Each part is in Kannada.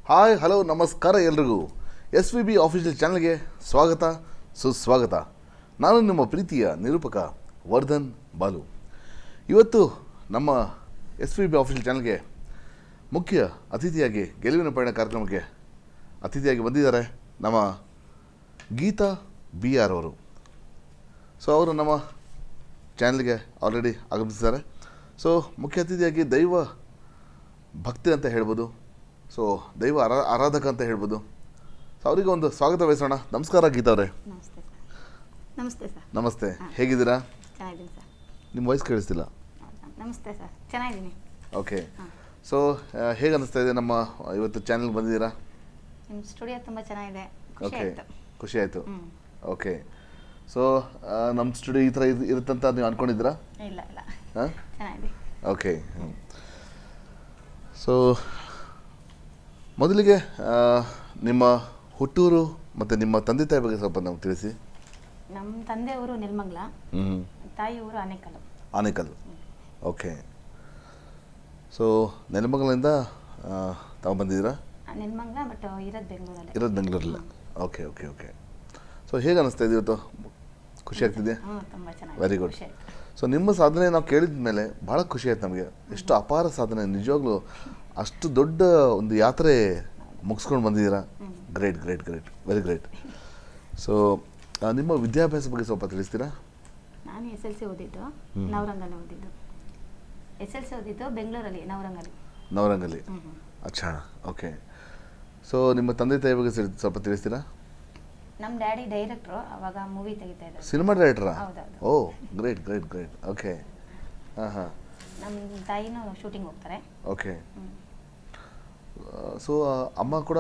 ಹಾಯ್ ಹಲೋ ನಮಸ್ಕಾರ ಎಲ್ರಿಗೂ ಎಸ್ ವಿ ಬಿ ಆಫೀಷಿಯಲ್ ಚಾನಲ್ಗೆ ಸ್ವಾಗತ ಸುಸ್ವಾಗತ. ನಾನು ನಿಮ್ಮ ಪ್ರೀತಿಯ ನಿರೂಪಕ ವರ್ಧನ್ ಬಾಲು. ಇವತ್ತು ನಮ್ಮ ಎಸ್ ವಿ ಬಿ ಆಫೀಷಿಯಲ್ ಚಾನಲ್ಗೆ ಮುಖ್ಯ ಅತಿಥಿಯಾಗಿ ಗೆಲುವಿನ ಪಯಣ ಕಾರ್ಯಕ್ರಮಕ್ಕೆ ಅತಿಥಿಯಾಗಿ ಬಂದಿದ್ದಾರೆ ನಮ್ಮ ಗೀತಾ ಬಿ ಆರ್ ಅವರು. ಸೊ ಅವರು ನಮ್ಮ ಚಾನಲ್ಗೆ ಆಲ್ರೆಡಿ ಆಗಮಿಸಿದ್ದಾರೆ. ಸೊ ಮುಖ್ಯ ಅತಿಥಿಯಾಗಿ ದೈವ ಭಕ್ತಿ ಅಂತ ಹೇಳ್ಬೋದು, ಸೊ ದೈವ ಆರಾಧಕ ಅಂತ ಹೇಳ್ಬೋದು. ಸೊ ಅವರಿಗೆ ಒಂದು ಸ್ವಾಗತ ವಹಿಸೋಣ. ನಮಸ್ಕಾರ ಗೀತಾ ಅವರೇ. ನಮಸ್ತೆ ಸರ್. ನಮಸ್ತೆ ಸರ್. ನಮಸ್ತೆ, ಹೇಗಿದ್ದೀರಾ? ಚೆನ್ನಾಗಿದ್ದೀನಿ ಸರ್. ನಿಮ್ಮ ವಾಯ್ಸ್ ಕೇಳಿಸ್ತಿಲ್ಲ. ನಮಸ್ತೆ ಸರ್, ಚೆನ್ನಾಗಿದ್ದೀನಿ. ಓಕೆ. ಸೊ ಹೇಗೆ ಅನ್ನಿಸ್ತಾ ಇದೆ ನಮ್ಮ ಇವತ್ತು ಚಾನಲ್ಗೆ ಬಂದಿದ್ದೀರಾ? ನಿಮ್ಮ ಸ್ಟುಡಿಯೋ ತುಂಬ ಚೆನ್ನಾಗಿದೆ, ಖುಷಿ ಓಕೆ, ಆಯಿತು. ಖುಷಿ ಆಯಿತು. ಓಕೆ. ಸೊ ನಮ್ಮ ಸ್ಟುಡಿಯೋ ಈ ಥರ ಇರುತ್ತಂತ ನೀವು ಅಂದ್ಕೊಂಡಿದ್ದೀರಾ? ಇಲ್ಲ ಇಲ್ಲ, ಹಾಂ, ಚೆನ್ನಾಗಿದೆ. ಓಕೆ. ಸೊ ಮೊದಲಿಗೆ ನಿಮ್ಮ ಹುಟ್ಟೂರು ಮತ್ತು ನಿಮ್ಮ ತಂದೆ ತಾಯಿ ಬಗ್ಗೆ ಸ್ವಲ್ಪ ನಮ್ಗೆ ತಿಳಿಸಿ. ನಮ್ಮ ತಂದೆಯವರು ನೆಲಮಂಗಲ, ತಾಯಿ ಊರು ಆನೇಕಲ್. ಆನೇಕಲ್, ಓಕೆ. ಸೊ ನೆಲಮಂಗಲದಿಂದ ತಾವು ಬಂದಿದ್ದೀರಾ? ನೆಲಮಂಗಲ, ಬಟ್ ಇರೋದು ಬೆಂಗಳೂರಲ್ಲಿ. ಇರೋದು ಬೆಂಗಳೂರಲ್ಲಿ. Okay okay okay. ಸೊ ಹೇಗೆ ಅನ್ನಿಸ್ತಾ ಇದೆ ಇವತ್ತು? ಖುಷಿ ಆಗ್ತಿದೆಯಾ? ಹ್ಞೂ, ತುಂಬ ಚೆನ್ನಾಗಿ. Very good. ಸೊ ನಿಮ್ಮ ಸಾಧನೆ ನಾವು ಕೇಳಿದ ಮೇಲೆ ಭಾಳ ಖುಷಿ ಆಯ್ತು ನಮಗೆ. ಎಷ್ಟು ಅಪಾರ ಸಾಧನೆ, ನಿಜವಾಗ್ಲೂ ಅಷ್ಟು ದೊಡ್ಡ ಒಂದು ಯಾತ್ರೆ ಮುಗಿಸ್ಕೊಂಡು ಬಂದಿದ್ದೀರಾ. Great great great, very great. So ನಿಮ್ಮ ವಿದ್ಯಾಭ್ಯಾಸ ಬಗ್ಗೆ ಸ್ವಲ್ಪ ತಿಳಿಸ್ತೀರಾ? ನಾನು ಎಸ್ ಎಲ್ ಸಿ ಓದಿದ್ದು ನವರಂಗಲ್ಲಿ ಓದಿದ್ದು. ಎಸ್ ಎಲ್ ಸಿ ಓದಿದ್ದು ಬೆಂಗಳೂರಲ್ಲಿ, ನವರಂಗಲ್ಲಿ. ಅಚ್ಚಾ, ಓಕೆ. ಸೊ ನಿಮ್ಮ ತಂದೆ ತಾಯಿ ಬಗ್ಗೆ ಸ್ವಲ್ಪ ತಿಳಿಸ್ತೀರಾ? ನಮ್ಮ ಡ್ಯಾಡಿ ಡೈರೆಕ್ಟ್ರು, ಅವಾಗ ಮೂವಿ ತೆಗಿತಾ ಇದ್ದಾರೆ. ಸಿನಿಮಾ ಡೈರೆಕ್ಟ್ರಾ? ಹೌದೌದು. ಓ, ಗ್ರೇಟ್ ಗ್ರೇಟ್ ಗ್ರೇಟ್. ಓಕೆ. ಹಾಂ ಹಾಂ. ನಮ್ಮ ತಾಯಿನೂ ಶೂಟಿಂಗ್ ಹೋಗ್ತಾರೆ. ಓಕೆ. ಸೊ ಅಮ್ಮ ಕೂಡ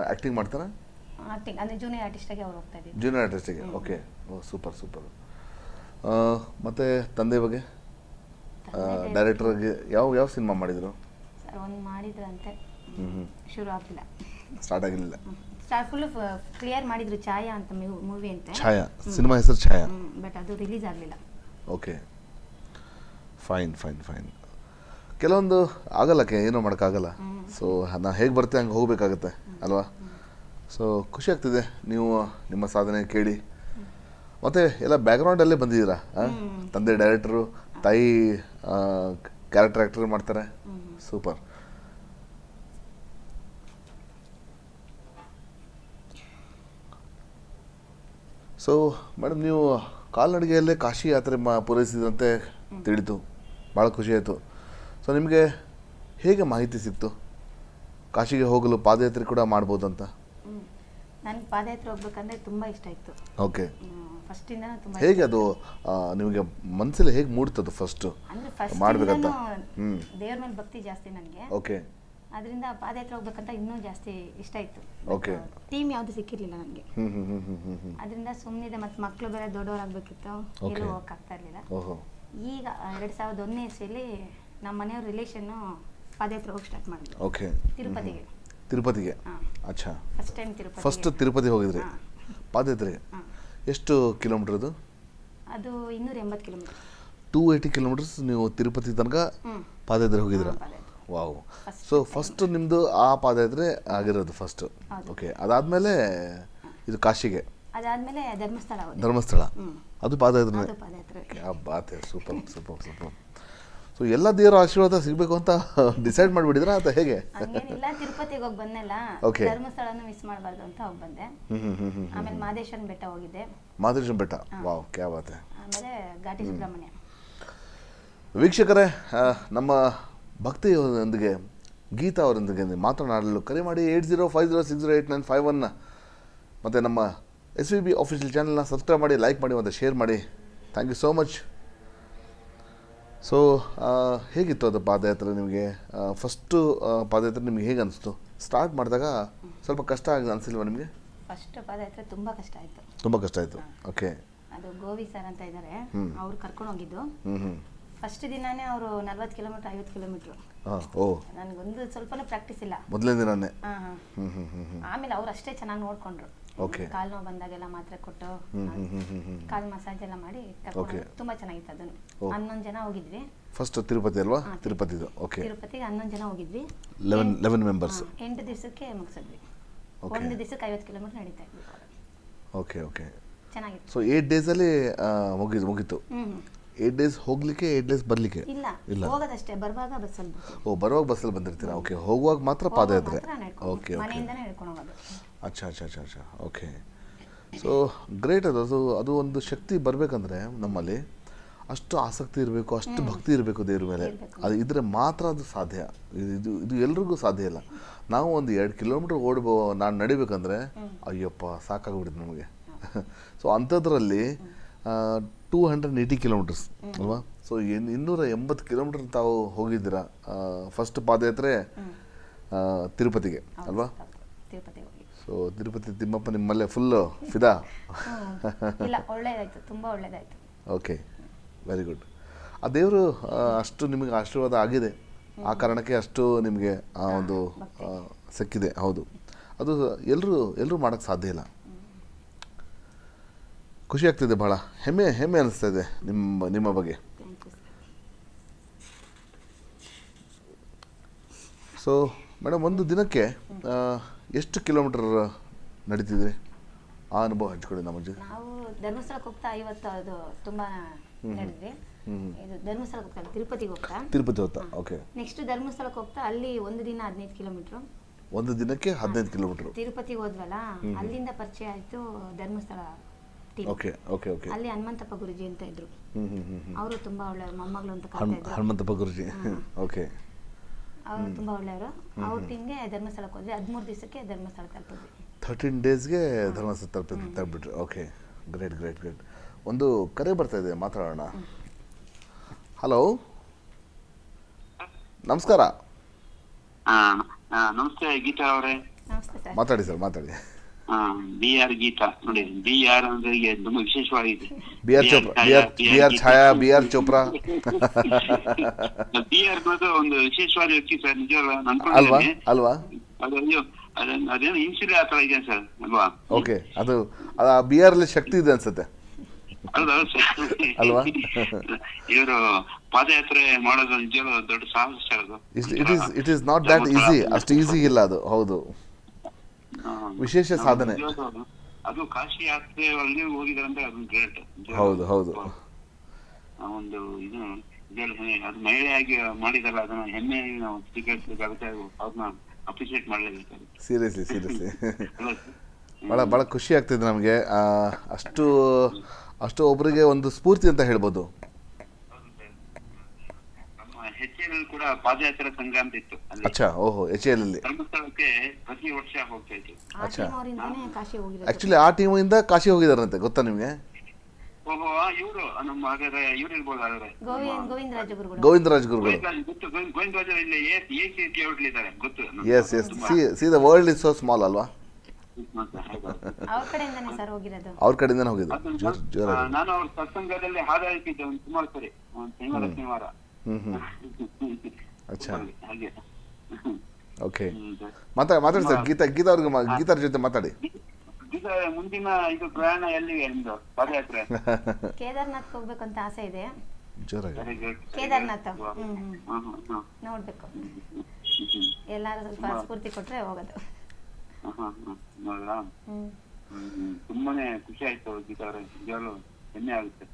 ಆ್ಯಕ್ಟಿಂಗ್ ಮಾಡ್ತಾರಾ? ಆಕ್ಟಿಂಗ್ ಅಂದರೆ ಜೂನಿಯರ್ ಆರ್ಟಿಸ್ಟಾಗಿ ಅವ್ರು ಹೋಗ್ತಾ ಇದ್ದೀವಿ. ಜೂನಿಯರ್ ಆರ್ಟಿಸ್ಟಿಗೆ. ಓಕೆ. ಓ, ಸೂಪರ್ ಸೂಪರ್. ಮತ್ತು ತಂದೆ ಬಗ್ಗೆ ಡೈರೆಕ್ಟರ್ಗೆ ಯಾವ ಯಾವ ಸಿನಿಮಾ ಮಾಡಿದರು? ಸರ್ ಒಂದು ಮಾಡಿದ್ರಂತೆ, ಶುರು ಆಗಿಲ್ಲ, ಸ್ಟಾರ್ಟ್ ಆಗಿರಲಿಲ್ಲ. ಫುಲ್ ಕ್ಲಿಯರ್ ಮಾಡಿದ್ರು, ಛಾಯಾ ಅಂತ ಮೂವಿ ಅಂತೆ. ಛಾಯಾ, ಸಿನಿಮಾ ಹೆಸರು ಛಾಯಾ. ಬಟ್ ಅದು ರಿಲೀಸ್ ಆಗಲಿಲ್ಲ. Okay, fine fine fine. ಕೆಲವೊಂದು ಆಗಲ್ಲ, ಏನೋ ಮಾಡೋಕ್ಕಾಗಲ್ಲ. ಸೊ ನಾನು ಹೇಗೆ ಬರ್ತೆ ಹಂಗೆ ಹೋಗಬೇಕಾಗತ್ತೆ ಅಲ್ವಾ? ಸೊ ಖುಷಿ ಆಗ್ತಿದೆ ನೀವು ನಿಮ್ಮ ಸಾಧನೆ ಕೇಳಿ. ಮತ್ತು ಎಲ್ಲ ಬ್ಯಾಕ್ಗ್ರೌಂಡಲ್ಲೇ ಬಂದಿದ್ದೀರಾ. ತಂದೆ ಡೈರೆಕ್ಟ್ರು, ತಾಯಿ ಕ್ಯಾರೆಕ್ಟರ್ ಆ್ಯಕ್ಟರ್ ಮಾಡ್ತಾರೆ. ಸೂಪರ್. ಸೊ ಮೇಡಮ್, ನೀವು ಕಾಲ್ನಡಿಗೆಯಲ್ಲೇ ಕಾಶಿ ಯಾತ್ರೆ ಪೂರೈಸಿದಂತೆ ತಿಳಿತು, ಭಾಳ ಖುಷಿ ಆಯಿತು. ಸೊ ನಿಮಗೆ ಹೇಗೆ ಮಾಹಿತಿ ಸಿಕ್ತು ಕಾಶಿಗೆ ಹೋಗಲು ಪಾದಯಾತ್ರೆ ಕೂಡ ಮಾಡ್ಬೋದು ಅಂತ? ನನಗೆ ಪಾದಯಾತ್ರೆ ಹೋಗ್ಬೇಕಂದ್ರೆ ತುಂಬ ಇಷ್ಟ ಇತ್ತು. ಓಕೆ. ಫಸ್ಟಿಂದ ತುಂಬ. ಹೇಗೆ ಅದು ನಿಮಗೆ ಮನಸ್ಸಲ್ಲಿ ಹೇಗೆ ಮೂಡ್ತದ್ದು ಫಸ್ಟು ಅಂದರೆ ಫಸ್ಟ್ ಮಾಡಬೇಕಂತ? ದೇವ್ರ ಮೇಲೆ ಭಕ್ತಿ ಜಾಸ್ತಿ ನನಗೆ. ಓಕೆ. ಅದರಿಂದ ಪಾದಯಾತ್ರೆ ಹೋಗ್ಬೇಕಂತ ಇನ್ನೂ ಜಾಸ್ತಿ ಇಷ್ಟ ಇತ್ತು. ಓಕೆ. ಟೀಮ್ ಯಾವುದು ಸಿಕ್ಕಿರಲಿಲ್ಲ ನನಗೆ. ಅದರಿಂದ ಸುಮ್ಮನಿದೆ, ಮತ್ತು ಮಕ್ಕಳು ಬೇರೆ ದೊಡ್ಡವರಾಗಬೇಕಿತ್ತು, ಎಲ್ಲೂ ಹೋಗೋಕ್ಕಾಗ್ತಾ ಇರಲಿಲ್ಲ. ಓಹೋ. ಈಗ 2001ನೇ ಇಸ್ವಿಯಲ್ಲಿ ನಮ್ಮ ಮನೆಯವ್ರ ರಿಲೇಷನ್ನು ಪಾದಯಾತ್ರೆ ಹೋಗಿ ಸ್ಟಾರ್ಟ್ ಮಾಡಿದ್ರು. ಓಕೆ. ತಿರುಪತಿಗೆ. ತಿರುಪತಿಗೆ? ಅಚ್ಚಾ. First time Tirupati. First Tirupati ಹೋಗಿದ್ರಿ ಪಾದಯಾತ್ರೆಗೆ? ಎಷ್ಟು ಕಿಲೋಮೀಟರ್ ಅದು 280 ಕಿಲೋಮೀಟರ್. 280 ಕಿಲೋಮೀಟರ್ಸ್ ನೀವು ತಿರುಪತಿ ತನಕ ಪಾದಯಾತ್ರೆ ಹೋಗಿದ್ದೀರಾ? ವಾವ್. ಸೊ ಫಸ್ಟ್ ನಿಮ್ಮದು ಆ ಪಾದಯಾತ್ರೆ ಆಗಿರೋದು ಫಸ್ಟು. ಓಕೆ. ಅದಾದಮೇಲೆ ಇದು ಕಾಶಿಗೆ. ಅದಾದಮೇಲೆ ಧರ್ಮಸ್ಥಳ. ಅದು ಪಾದಯಾತ್ರೆ. ಪಾದಯಾತ್ರೆ. ಬಾತ್, ಸೂಪರ್ ಸೂಪರ್ ಸೂಪರ್. ಸೊ ಎಲ್ಲ ದೇವರ ಆಶೀರ್ವಾದ ಸಿಗಬೇಕು ಅಂತ ಡಿಸೈಡ್ ಮಾಡಿಬಿಟ್ಟಿದ್ರಾ ಅಥವಾ ಹೇಗೆ? ಹಂಗೇನಿಲ್ಲ, ತಿರುಪತಿಗೆ ಹೋಗಿ ಬಂದೆಲ್ಲ, ಧರ್ಮಸ್ಥಳನೂ ಮಿಸ್ ಮಾಡಬಾರ್ದು ಅಂತ ಹೋಗಿ ಬಂದೆ. ಆಮೇಲೆ ಮಹದೇಶ್ವರನ ಬೆಟ್ಟ ಹೋಗಿದ್ದೆ. ಮಹದೇಶ್ವರನ ಬೆಟ್ಟ, ವಾವ್, ಕ್ಯಾ ಬಾತ್. ಆಮೇಲೆ ಘಾಟಿ ಸುಬ್ರಹ್ಮಣ್ಯ. ವೀಕ್ಷಕರೇ, ನಮ್ಮ ಭಕ್ತಿಯೊಂದಿಗೆ ಗೀತಾ ಅವರೊಂದಿಗೆ ಮಾತನಾಡಲು ಕರೆ ಮಾಡಿ 8050608951 ಮತ್ತು ನಮ್ಮ ಎಸ್ ವಿ ಬಿ ಆಫೀಷಿಯಲ್ ಚಾನಲ್ನ ಸಬ್ಸ್ಕ್ರೈಬ್ ಮಾಡಿ, ಲೈಕ್ ಮಾಡಿ ಮತ್ತು ಶೇರ್ ಮಾಡಿ. Thank you so much. So ಹೇಗಿತ್ತು ಅದು ಪಾದಯಾತ್ರೆ ನಿಮಗೆ? ಫಸ್ಟು ಪಾದಯಾತ್ರೆ ನಿಮಗೆ ಹೇಗೆ ಅನಿಸ್ತು? ಸ್ಟಾರ್ಟ್ ಮಾಡಿದಾಗ ಸ್ವಲ್ಪ ಕಷ್ಟ ಆಗಿ ಅನಿಸಿಲ್ವಾ ನಿಮಗೆ? ಫಸ್ಟ್ ಪಾದಯಾತ್ರೆ ತುಂಬ ಕಷ್ಟ ಆಯಿತು. ತುಂಬ ಕಷ್ಟ ಆಯಿತು. ಓಕೆ. ಅದು ಗೋವಿ ಸರ್ ಅಂತ ಇದ್ದಾರೆ, ಅವ್ರು ಕರ್ಕೊಂಡು ಹೋಗಿದ್ದು. ಫಸ್ಟ್ ದಿನಾನೇ ಅವರು 40 ಕಿಲೋಮೀಟ್ರ್ 50 ಕಿಲೋಮೀಟ್ರು. ಓ, ನನಗೊಂದು ಸ್ವಲ್ಪನೂ ಪ್ರಾಕ್ಟೀಸ್ ಇಲ್ಲ ಮೊದಲನೇ ದಿನಾನೇ. ಆಮೇಲೆ ಅವ್ರು ಅಷ್ಟೇ ಚೆನ್ನಾಗಿ ನೋಡಿಕೊಂಡ್ರು. Okay. ಕಾಲು ನೋವು ಬಂದಾಗೆಲ್ಲ ಮಾತ್ರೆ ಕೊಟ್ಟು ಕಾಲು ಮಸಾಜ್ ಎಲ್ಲ ಮಾಡಿ ಕರ್ಕೊಂಡು ತುಂಬಾ ಚೆನ್ನಾಗಿತ್ತು ಅದನ್ನು. 11 ಜನ ಹೋಗಿದ್ವಿ. ಫಸ್ಟ್ ತಿರುಪತಿ ಅಲ್ವಾ? ತಿರುಪತಿದು. ಓಕೆ. ತಿರುಪತಿಗೆ 11 ಜನ ಹೋಗಿದ್ವಿ. 11 ಮೆಂಬರ್ಸ್. 8 ದಿವಸಕ್ಕೆ ಮುಗಿಸಿದ್ವಿ. ಒಂದು ದಿವಸಕ್ಕೆ 50 ಕಿಲೋಮೀಟರ್ ನಡೀತಾ ಇದ್ವಿ. Okay okay. ಚೆನ್ನಾಗಿತ್ತು. ಸೊ 8 ಡೇಸಲ್ಲಿ ಮುಗೀತು. 8 ಡೇಸ್ ಹೋಗ್ಲಿಕ್ಕೆ 8 ಡೇಸ್ ಬರ್ಲಿಕ್ಕೆ? ಇಲ್ಲ, ಹೋಗೋದಷ್ಟೇ. ಬರುವಾಗ ಬಸ್ಸಲ್ಲಿ. ಬರುವಾಗ ಬಸ್ಸಲ್ಲಿ ಬಂದಿರ್ತೀರಾ? ಓಕೆ. ಹೋಗುವಾಗ ಮಾತ್ರ ಪಾದಯಾತ್ರೆ? Okay okay. ಮನೆಯಿಂದನೇ ನಡ್ಕೊಂಡು ಹೋಗೋದು. ಅಚ್ಚಾ. ಓಕೆ. So great. ಅದು ಒಂದು ಶಕ್ತಿ ಬರಬೇಕಂದ್ರೆ ನಮ್ಮಲ್ಲಿ ಅಷ್ಟು ಆಸಕ್ತಿ ಇರಬೇಕು, ಅಷ್ಟು ಭಕ್ತಿ ಇರಬೇಕು ದೇವ್ರ ಮೇಲೆ. ಅದು ಇದ್ರೆ ಮಾತ್ರ ಅದು ಸಾಧ್ಯ. ಇದು ಎಲ್ರಿಗೂ ಸಾಧ್ಯ ಇಲ್ಲ. ನಾವು ಒಂದು 2 ಕಿಲೋಮೀಟರ್ ನಾನು ನಡಿಬೇಕಂದ್ರೆ ಅಯ್ಯಪ್ಪ ಸಾಕಾಗ್ಬಿಡುತ್ತೆ ನಮಗೆ. ಸೊ ಅಂಥದ್ರಲ್ಲಿ 280 ಕಿಲೋಮೀಟರ್ಸ್ ಅಲ್ವಾ? ಸೊ 280 ಕಿಲೋಮೀಟರ್ ತಾವು ಹೋಗಿದ್ದೀರಾ. ಫಸ್ಟ್ ಪಾದಯಾತ್ರೆ ತಿರುಪತಿಗೆ ಅಲ್ವಾ? ಸೊ ತಿರುಪತಿ ತಿಮ್ಮಪ್ಪ ನಿಮ್ಮಲ್ಲೇ ಫುಲ್ಲು ಫಿದಾ? ಇಲ್ಲ, ಒಳ್ಳೇದಾಯ್ತು, ತುಂಬ ಒಳ್ಳೇದಾಯ್ತು. Okay, very good. ಆ ದೇವರು ಅಷ್ಟು ನಿಮಗೆ ಆಶೀರ್ವಾದ ಆಗಿದೆ, ಆ ಕಾರಣಕ್ಕೆ ಅಷ್ಟು ನಿಮಗೆ ಆ ಒಂದು ಸಿಕ್ಕಿದೆ. ಹೌದು, ಅದು ಎಲ್ಲರೂ ಮಾಡೋಕ್ಕೆ ಸಾಧ್ಯ ಇಲ್ಲ. ಖುಷಿ ಆಗ್ತಿದೆ, ಭಾಳ ಹೆಮ್ಮೆ ಅನಿಸ್ತಾ ಇದೆ ನಿಮ್ಮ ಬಗ್ಗೆ. ಸೊ ಮೇಡಮ್, ಒಂದು ದಿನಕ್ಕೆ ಎಷ್ಟು ಕಿಲೋಮೀಟರ್ ನಡೀತಿದ್ರಿ? ಆ ಅನುಭವ ಹಂಚ್ಕೊಳ್ಳಿ ನಮ್ಮ ಜೊತೆ. ನಾವು ಧರ್ಮಸ್ಥಳಕ್ಕೆ ಹೋಗ್ತಾ 50 ಅದು ತುಂಬಾ ನಡೆದ್ವಿ. ಇದು ಧರ್ಮಸ್ಥಳಕ್ಕೆ ಹೋಗ್ತಾ ತಿರುಪತಿ ಹೋಗ್ತಾ. ಓಕೆ. ನೆಕ್ಸ್ಟ್ ಧರ್ಮಸ್ಥಳಕ್ಕೆ ಹೋಗ್ತಾ ಅಲ್ಲಿ ಒಂದು ದಿನ 15 ಕಿಲೋಮೀಟರ್. ಒಂದು ದಿನಕ್ಕೆ 15 ಕಿಲೋಮೀಟರ್. ತಿರುಪತಿಗೆ ಹೋದ್ವಲ್ಲ, ಅಲ್ಲಿಂದ ಪರಿಚಯ ಆಯ್ತು ಧರ್ಮಸ್ಥಳ. Okay okay okay. ಅಲ್ಲಿ ಹನುಮಂತಪ್ಪ ಗುರುಜಿ ಅಂತ ಇದ್ರು. ಅವರು ತುಂಬಾ ಒಳ್ಳೆಯವರು, ಮೊಮ್ಮಗಳು ಅಂತ ಕರೀತಾ ಇದ್ರು. ಹನುಮಂತಪ್ಪ ಗುರುಜಿ. ಓಕೆ. ಅವರು ತುಂಬಾ ಒಳ್ಳೆಯವರು. ಅವ್ರ ಟೀಮ್ಗೆ ಧರ್ಮಸ್ಥಳಕ್ಕೆ ಹೋದ್ವಿ. 13 ದಿವಸಕ್ಕೆ ಧರ್ಮಸ್ಥಳ ತಲುಪಿದ್ವಿ. 13 ಡೇಸ್ಗೆ ಧರ್ಮಸ್ಥಳ ತಲುಪಿಬಿಟ್ರಿ. Okay, great. ಒಂದು ಕರೆ ಬರ್ತಾ ಇದೆ, ಮಾತಾಡೋಣ. ಹಲೋ, ನಮಸ್ಕಾರ. ನಮಸ್ತೆ ಗೀತಾ ಅವರೇ. ನಮಸ್ತೆ ಸರ್. ಮಾತಾಡಿ ಸರ್, ಮಾತಾಡಿ. BR ಗೀತಾ ನೋಡಿ. BR ಅಂದ್ರೆ ತುಂಬಾ ವಿಶೇಷವಾಗಿದೆ. BR ಛಾಯಾ, BR ಚೋಪ್ರಾ. BR ಅನ್ನೋದು ಒಂದು ವಿಶೇಷವಾದ ವ್ಯಕ್ತಿ ಸರ್, ನಿಜವಾಗ್ಲೂ ಅಲ್ವಾ? ಅದೇನು ಇನ್ಸುಲಿ ಆತರ ಇದೆ ಸರ್, ಅಲ್ವಾ? ಓಕೆ, ಅದು BR ಅಲ್ಲಿ ಶಕ್ತಿ ಇದೆ ಅನ್ಸುತ್ತೆ ಅಲ್ವಾ? ಇವರು ಪಾದಯಾತ್ರೆ ಮಾಡೋದು ನಿಜವಾಗ್ಲೂ ದೊಡ್ಡ ಸಾಹಸ ಸರ್. ಅದು it is not that easy. ಅಷ್ಟು ಈಸಿ ಇಲ್ಲ ಅದು. ಹೌದು, ವಿಶೇಷ ಸಾಧನೆ. ಅದು ಕಾಶಿ ಯಾತ್ರೆ ಅಲ್ಲಿ ಹೋಗಿದಾರಂದ್ರೆ ಅದು ಗ್ರೇಟ್. ಹೌದು. ಒಂದು ಇದು ಅದು ಮಹಿಳೆಯಾಗಿ ಮಾಡಿದಲ್ಲ, ಅದನ್ನ ಹೆಮ್ಮೆ ನಾವು ಸ್ವೀಕರಿಸಬೇಕಾಗುತ್ತೆ. ಅದನ್ನ ಅಪ್ರಿಶಿಯೇಟ್ ಮಾಡಲೇಬೇಕು. ಸೀರಿಯಸ್ಲಿ ಬಹಳ ಖುಷಿ ಆಗ್ತಿದೆ ನಮಗೆ. ಅಷ್ಟು ಒಬ್ಬರಿಗೆ ಒಂದು ಸ್ಫೂರ್ತಿ ಅಂತ ಹೇಳ್ಬೋದು. HL ಕೂಡ ಪಾದಯಾತ್ರೆ ಸಂಘ ಅಂತ ಇತ್ತು. ಅಚ್ಚಾ, ಓಹೋ, HL ಅಲ್ಲಿ ಧರ್ಮಸ್ಥಳಕ್ಕೆ ಪ್ರತಿ ವರ್ಷ ಹೋಗ್ತಾ ಇತ್ತು. ಆಕ್ಚುಲಿ ಆ ಟೀಮಿಂದ ಕಾಶಿ ಹೋಗಿದಾರಂತೆ, ಗೊತ್ತಾ ನಿಮ್ಗೆ? ಓಹೋ, ಇವರು ನಮ್ಮ ಹಾಗಾದ್ರೆ ಇವ್ರು ಇರ್ಬೋದು. ಹಾಗಾದ್ರೆ ಗೋವಿಂದರಾಜ್ ಗುರುಗಳು. ಗೊತ್ತು, ಗೋವಿಂದರಾಜ್ ಇಲ್ಲಿ ACT ಹೋಟ್ಲಿದ್ದಾರೆ, ಗೊತ್ತು. Yes. See the world is so small ಅಲ್ವಾ? ಅವ್ರ ಕಡೆಯಿಂದಾನೆ ಹೋಗಿದ್ದು. ನಾನು ಅವ್ರ ಸತ್ಸಂಗದಲ್ಲಿ ಹಾಡು ಹೇಳ್ತಿದ್ದೆ ಒಂದು ಸುಮಾರು ಸರಿ, ಶನಿವಾರ. ಅಚ್ಚಾ, ಓಕೆ. ಮಾತಾಡಿ ಸರ್, ಗೀತಾರ ಜೊತೆ ಮಾತಾಡಿ. ಮುಂದಿನ ಇದು ಪ್ರಯಾಣ ಎಲ್ಲಿಗೆ ನಿಮ್ದು ಪಾದಯಾತ್ರೆ? ಕೇದಾರ್ನಾಥ್ ಹೋಗ್ಬೇಕಂತ ಆಸೆ ಇದೆ. ಜೋರಾಗಿ ಕೇದಾರ್ನಾಥ್ ನೋಡ್ಬೇಕು. ಎಲ್ಲಾರು ಸ್ವಲ್ಪ ಸ್ಫೂರ್ತಿ ಕೊಟ್ರೆ ಹೋಗೋದು. ನೋಡ್ರಾ, ತುಂಬಾನೇ ಖುಷಿ ಆಯ್ತು ಗೀತಾ ಅವರೇ, ನಿಜವಾಗ್ಲೂ ಹೆಮ್ಮೆ ಆಗುತ್ತೆ.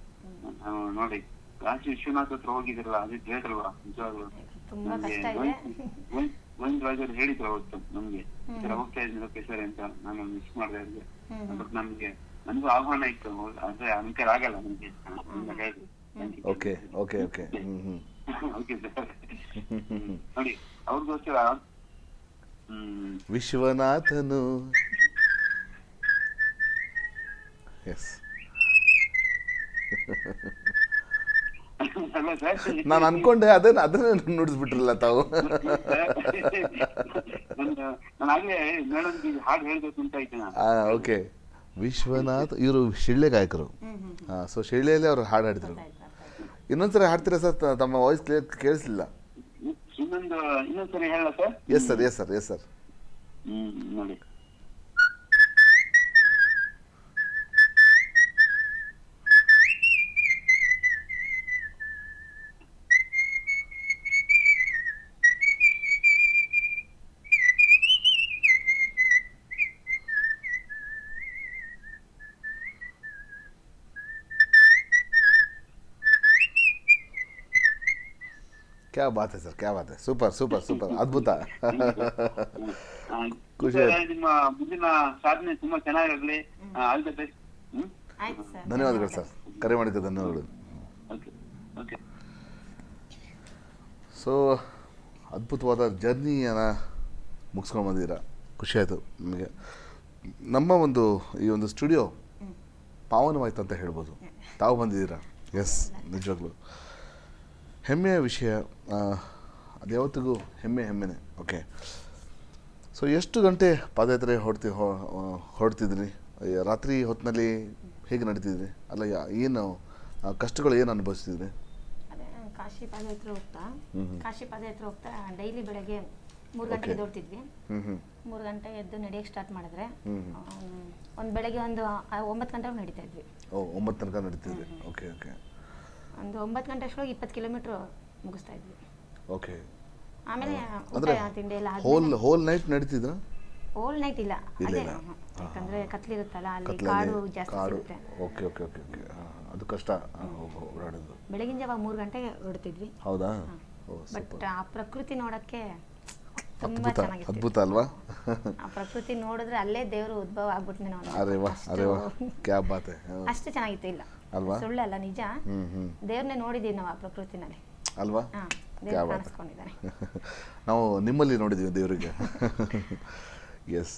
ನೋಡಿ, ಕಾಶಿ ವಿಶ್ವನಾಥ್ ಹತ್ರ ಹೋಗಿದ್ರಲ್ಲ, ಅದು ಗ್ರೇಟ್ ಅಲ್ವಾ? ನಿಜವಾಗ್ಲು ಗೋವಿಂದರಾಜ್ ಅವ್ರು ಹೇಳಿದ್ರು ಅವತ್ತು ನಮ್ಗೆ, ಈ ತರ ಹೋಗ್ತಾ ಇದ್ದೀನಿ ಲೋಕೇಶ್ವರಿ ಅಂತ. ನಾನು ಮಿಸ್ ಮಾಡಿದೆ ಅವ್ರಿಗೆ. ಬಟ್ ನನಗೂ ಆಹ್ವಾನ ಇತ್ತು, ಆದ್ರೆ ಅನುಕೂಲ ಆಗಲ್ಲ ನಮ್ಗೆ. ಹೇಳಿದ್ರು. ಓಕೆ. ನೋಡಿ, ಅವ್ರಿಗೋಸ್ಕರ ವಿಶ್ವನಾಥನು. ಎಸ್, ನಾನು ಅನ್ಕೊಂಡೆ ಅದನ್ನೇ ನುಡಿಸ್ಬಿಟ್ರಲ್ಲ ತಾವು. ನಾನಾಗ್ಲೇ ಮೇಡಮ್ ಹಾಡು ಹೇಳ್ಬೇಕು ಅಂತ ಇದ್ದೆ. ಓಕೆ, ವಿಶ್ವನಾಥ್ ಇವರು ಶಿಳ್ಳೆ ಗಾಯಕರು. ಸೊ ಶಿಳ್ಳೆಯಲ್ಲಿ ಅವರು ಹಾಡು ಹಾಡಿದ್ರು. ಇನ್ನೊಂದ್ಸರಿ ಹಾಡ್ತೀರಾ ಸರ್? ತಮ್ಮ ವಾಯ್ಸ್ ಕೇಳಿಸ್ಲಿಲ್ಲ. ಇನ್ನೊಂದ್ಸರಿ ಹೇಳ ಸರ್? Yes sir. ನೋಡಿ, ಕ್ಯಾ ಬಾತ್ ಸರ್, ಕ್ಯಾ ಬಾತ್ ಸೂಪರ್ ಸೂಪರ್ ಸೂಪರ್, ಅದ್ಭುತ. ಖುಷಿ ಆಯ್ತು. ನಿಮ್ಮ ಮುಂದಿನ ಸಾಧನೆ ತುಂಬಾ ಚೆನ್ನಾಗಿರ್ಲಿ. All the best. ಆಯ್ತು ಸರ್, ಧನ್ಯವಾದಗಳು ಸರ್, ಕರೆ ಮಾಡಿದ್ದಕ್ಕೆ ಧನ್ಯವಾದಗಳು. Okay okay. ಸೊ ಅದ್ಭುತವಾದ ಜರ್ನಿಯನ್ನು ಮುಗಿಸ್ಕೊಂಡು ಬಂದಿದ್ದೀರಾ, ಖುಷಿ ಆಯಿತು ನಮಗೆ. ನಮ್ಮ ಒಂದು ಈ ಒಂದು ಸ್ಟುಡಿಯೋ ಪಾವನವಾಯ್ತು ಅಂತ ಹೇಳ್ಬೋದು, ತಾವು ಬಂದಿದ್ದೀರಾ. ಎಸ್, ನಿಜವಾಗ್ಲೂ ಹೆಮ್ಮೆಯ ವಿಷಯ, ಅದು ಯಾವತ್ತಿಗೂ ಹೆಮ್ಮೆನೇ. ಓಕೆ, ಸೊ ಎಷ್ಟು ಗಂಟೆ ಪಾದಯಾತ್ರೆ ಹೊರಡ್ತಿದ್ರಿ? ರಾತ್ರಿ ಹೊತ್ತಿನಲ್ಲಿ ಹೇಗೆ ನಡೀತಿದ್ರಿ? ಅಲ್ಲ, ಏನು ಕಷ್ಟಗಳು ಏನು ಅನುಭವಿಸ್ತಿದ್ರಿ? ಅದೇ ಕಾಶಿ ಪಾದಯಾತ್ರೆ ಹೋಗ್ತಾ ಡೈಲಿ ಬೆಳಗ್ಗೆ 3 ಗಂಟೆಗೆ ಎದ್ದೋಡ್ತಿದ್ವಿ. 3 ಗಂಟೆ ಎದ್ದು ನಡೆಯಕ್ಕೆ ಸ್ಟಾರ್ಟ್ ಮಾಡಿದ್ರೆ ಒಂದು ಬೆಳಗ್ಗೆ ಒಂದು 9 ಗಂಟೆಗೆ ನಡೀತಾ ಇದ್ವಿ. 9 ತನಕ ನಡೀತಿದ್ವಿ. Okay okay. ಒಂದು 9 ಗಂಟೆ ಅಷ್ಟೊಳಗೆ 20 ಕಿಲೋಮೀಟ್ರ್ ಮುಗಿಸ್ತಾ ಇದ್ವಿ. ಓಕೆ. ಆಮೇಲೆ ಅಂದರೆ ತಿಂಡಿ ಎಲ್ಲ ಹೋಲ್ ನೈಟ್ ನಡೀತಿದ್ರಾ? ಹೋಲ್ ನೈಟ್ ಇಲ್ಲ, ಅದೇ ಯಾಕಂದ್ರೆ ಕತ್ಲಿರುತ್ತಲ್ಲ, ಅಲ್ಲಿ ಕಾಡು ಜಾಸ್ತಿ ಸಿಗುತ್ತೆ. Okay okay okay okay. ಅದು ಕಷ್ಟ ಓಡಾಡೋದು. ಬೆಳಗಿನ ಜಾವ 3 ಗಂಟೆಗೆ ಹೊರಡ್ತಿದ್ವಿ. ಹೌದಾ? ಬಟ್ ಆ ಪ್ರಕೃತಿ ನೋಡಕ್ಕೆ ತುಂಬಾ ಚೆನ್ನಾಗಿತ್ತು. ಅದ್ಭುತ ಅಲ್ವಾ? ಆ ಪ್ರಕೃತಿ ನೋಡಿದ್ರೆ ಅಲ್ಲೇ ದೇವರು ಉದ್ಭವ ಆಗ್ಬಿಟ್ನೆ ನಾವು. ಅರೆ ವಾ, ಅರೆ ವಾ, ಕ್ಯಾ ಬಾತ್ ಹೈ. ಅಷ್ಟು ಚೆನ್ನಾಗಿತ್ತು. ಇಲ್ಲ ಅಲ್ವಾ? ಸುಳ್ಳಲ್ಲ, ನಿಜ. ದೇವ್ರನ್ನೇ ನೋಡಿದೀವಿ ನಾವು ಆ ಪ್ರಕೃತಿನಲ್ಲಿ ಅಲ್ವಾ? ದೇವ್ರು ಕಾಣಿಸ್ಕೊಂಡಿದ್ದಾನೆ. ನಾವು ನಿಮ್ಮಲ್ಲಿ ನೋಡಿದ್ದೀವಿ ದೇವರಿಗೆ. ಎಸ್.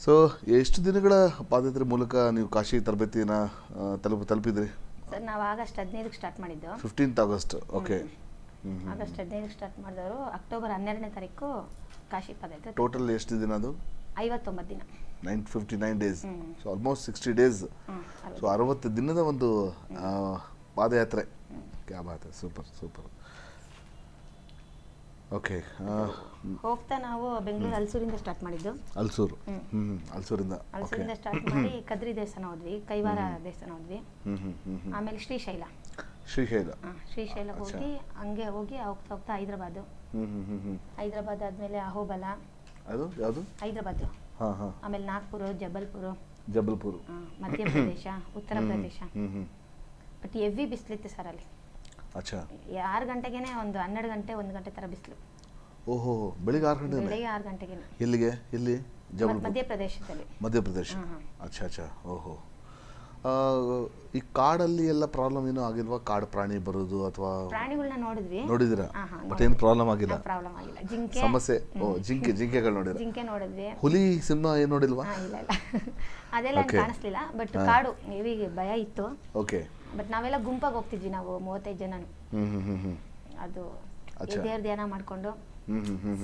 ಸೊ ಎಷ್ಟು ದಿನಗಳ ಪಾದಯಾತ್ರೆ ಮೂಲಕ ನೀವು ಕಾಶಿ ತರಬೇತಿನ ತಲುಪಿದ್ರಿ? ಸರ್, ನಾವು ಆಗಸ್ಟ್ 15ಕ್ಕೆ ಸ್ಟಾರ್ಟ್ ಮಾಡಿದ್ದು. 15th August. ಓಕೆ. ಆಗಸ್ಟ್ 15ಕ್ಕೆ ಸ್ಟಾರ್ಟ್ ಮಾಡಿದವರು ಅಕ್ಟೋಬರ್ 12ನೇ ತಾರೀಕು ಕಾಶಿ ಪಾದಯಾತ್ರೆ. ಟೋಟಲ್ ಎಷ್ಟು ದಿನ ಅದು? 59 ದಿನ. 59 days. So almost 60 days. So 60 ದಿನದ ಒಂದು ಪಾದಯಾತ್ರೆ. ಕ್ಯಾ ಬಾತ್ ಹೈ, ಸೂಪರ್ ಸೂಪರ್. ಓಕೆ. ಹೋಗ್ತಾ ನಾವು ಬೆಂಗಳೂರು ಹಲಸೂರಿಂದ ಸ್ಟಾರ್ಟ್ ಮಾಡಿದ್ದು. ಹಲಸೂರಿಂದ ಸ್ಟಾರ್ಟ್ ಮಾಡಿ ಕದ್ರಿ ದೇವಸ್ಥಾನ ಹೋದ್ವಿ, ಕೈವಾರ ದೇವಸ್ಥಾನ ಹೋದ್ವಿ, ಆಮೇಲೆ ಶ್ರೀಶೈಲ ಹೋಗಿ ಹಂಗೆ ಹೋಗಿ ಹೋಗ್ತಾ ಹೈದರಾಬಾದ್ ಆದ್ಮೇಲೆ ಅಹೋಬಲ, ಅದು ಯಾವುದು? ಹೈದರಾಬಾದ್. ಆಮೇಲೆ Nagpur, Jabalpur, Madhya Pradesh, Uttar Pradesh. But heavy ಬಿಸಿಲಿತ್ತು sir ಅಲ್ಲಿ. 6 ಗಂಟೆಗೆನೆ ಒಂದು 12 ಗಂಟೆ 1 ಗಂಟೆ ತರ ಬಿಸಿಲು. ಓಹೋ, ಬೆಳಿಗ್ಗೆ 6 ಗಂಟೆಗೆ. ಎಲ್ಲಿ? ಮಧ್ಯಪ್ರದೇಶ. ಅಚ್ಚಾ. ಓಹೋ. ಈ ಕಾಡಲ್ಲಿ ಎಲ್ಲ ಪ್ರಾಬ್ಲಮ್ ಏನೂ ಆಗಿಲ್ವಾ? ಕಾಡು ಪ್ರಾಣಿ ಬರೋದು ಅಥವಾ? ಪ್ರಾಣಿಗಳನ್ನ ನೋಡಿದಿರಾ? ಬಟ್ ಏನು ಪ್ರಾಬ್ಲಮ್ ಆಗಿಲ್ಲ. ಜಿಂಕೆ ಸಮಸ್ಯೆ? ಜಿಂಕೆಗಳು ನೋಡಿದ್ವಿ. ಹುಲಿ, ಸಿಂಹ ಏನು ನೋಡಿಲ್ವಾ? ಇಲ್ಲ ಅದೆಲ್ಲ ಕಾಣಿಸ್ಲಿಲ್ಲ. ಬಟ್ ಕಾಡು ಹೆವಿಗೆ ಭಯ ಇತ್ತು. ಓಕೆ. ಬಟ್ ನಾವೆಲ್ಲ ಗುಂಪಾಗಿ ಹೋಗ್ತಿದ್ವಿ, ನಾವು 35 ಜನ. ಅದು ದೇವ್ರ ಧ್ಯಾನ ಮಾಡ್ಕೊಂಡು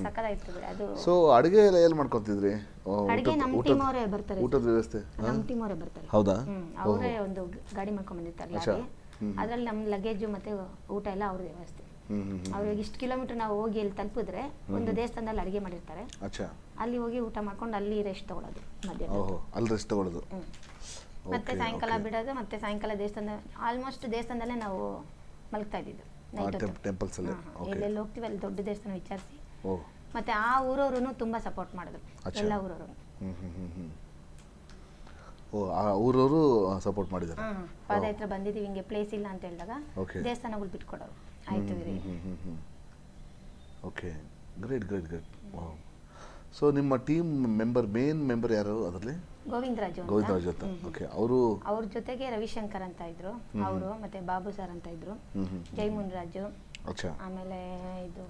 ಸಕ್ಕತ್ತಾಗಿತ್ತು ಬಿಡಿ ಅದು. ಸೊ ಅಡುಗೆ ಎಲ್ಲ ಎಲ್ಲಿ ಮಾಡ್ಕೊತಿದ್ರಿ? ಅಡುಗೆ ನಮ್ಮ ಟೀಮ್ ಅವರೇ ಬರ್ತಾರೆ. ಊಟದ ವ್ಯವಸ್ಥೆ ನಮ್ಮ ಟೀಮ್ ಅವರೇ ಬರ್ತಾರೆ. ಹೌದಾ? ಅವರೇ ಒಂದು ಗಾಡಿ ಮಾಡ್ಕೊಂಡ್ ಬಂದಿರ್ತಾರೆ ಲಾರಿ. ಅದ್ರಲ್ಲಿ ನಮ್ಮ ಲಗೇಜು ಮತ್ತೆ ಊಟ ಎಲ್ಲ ಅವ್ರದೇ ವ್ಯವಸ್ಥೆ. ಅವ್ರಿಗೆ ಇಷ್ಟು ಕಿಲೋಮೀಟರ್ ನಾವು ಹೋಗಿ ಅಲ್ಲಿ ತಲುಪಿದ್ರೆ ಒಂದು ದೇವಸ್ಥಾನದಲ್ಲಿ ಅಡುಗೆ ಮಾಡಿರ್ತಾರೆ. ಅಲ್ಲಿ ಹೋಗಿ ಊಟ ಮಾಡ್ಕೊಂಡು ಅಲ್ಲಿ ರೆಸ್ಟ್ ತಗೊಳ್ಳೋದು ಮಧ್ಯಾಹ್ನ. ಮತ್ತೆ ಸಾಯಂಕಾಲ ಬಿಡೋದು, ಮತ್ತೆ ಸಾಯಂಕಾಲ ದೇವಸ್ಥಾನ, ಆಲ್ಮೋಸ್ಟ್ ದೇವಸ್ಥಾನದಲ್ಲೇ ನಾವು ಮಲಗ್ತಾ ಇದ್ದಿದ್ದು. ಎಲ್ಲೆಲ್ಲಿ ಹೋಗ್ತೀವಿ ಅಲ್ಲಿ ದೊಡ್ಡ ದೇವಸ್ಥಾನ ವಿಚಾರಿಸಿ. ಮತ್ತೆ ಆ ಊರವರು ತುಂಬಾ ಸಪೋರ್ಟ್ ಮಾಡಿದ್ರು, ಎಲ್ಲ ಊರವರು. ಊರವರು ಸಪೋರ್ಟ್ ಮಾಡಿದ್ದಾರೆ. ಪಾದಯಾತ್ರೆ ಬಂದಿದ್ದೀವಿ, ಹಿಂಗೆ ಪ್ಲೇಸ್ ಇಲ್ಲ ಅಂತ ಹೇಳಿದಾಗ ದೇವಸ್ಥಾನಗಳು ಬಿಟ್ಕೊಡೋರು. ಆಯ್ತು. Okay, great. ಸೊ ನಿಮ್ಮ ಟೀಮ್ ಮೇನ್ ಮೆಂಬರ್ ಯಾರು ಅದರಲ್ಲಿ? ಗೋವಿಂದರಾಜು ಅಂತ. ಓಕೆ. ಅವ್ರ ಜೊತೆಗೆ ರವಿಶಂಕರ್ ಅಂತ ಇದ್ರು, ಅವರು ಮತ್ತೆ ಬಾಬು ಸರ್ ಅಂತ ಇದ್ರು, ಜೈಮುನ್ ರಾಜು, ಆಮೇಲೆ ಇದು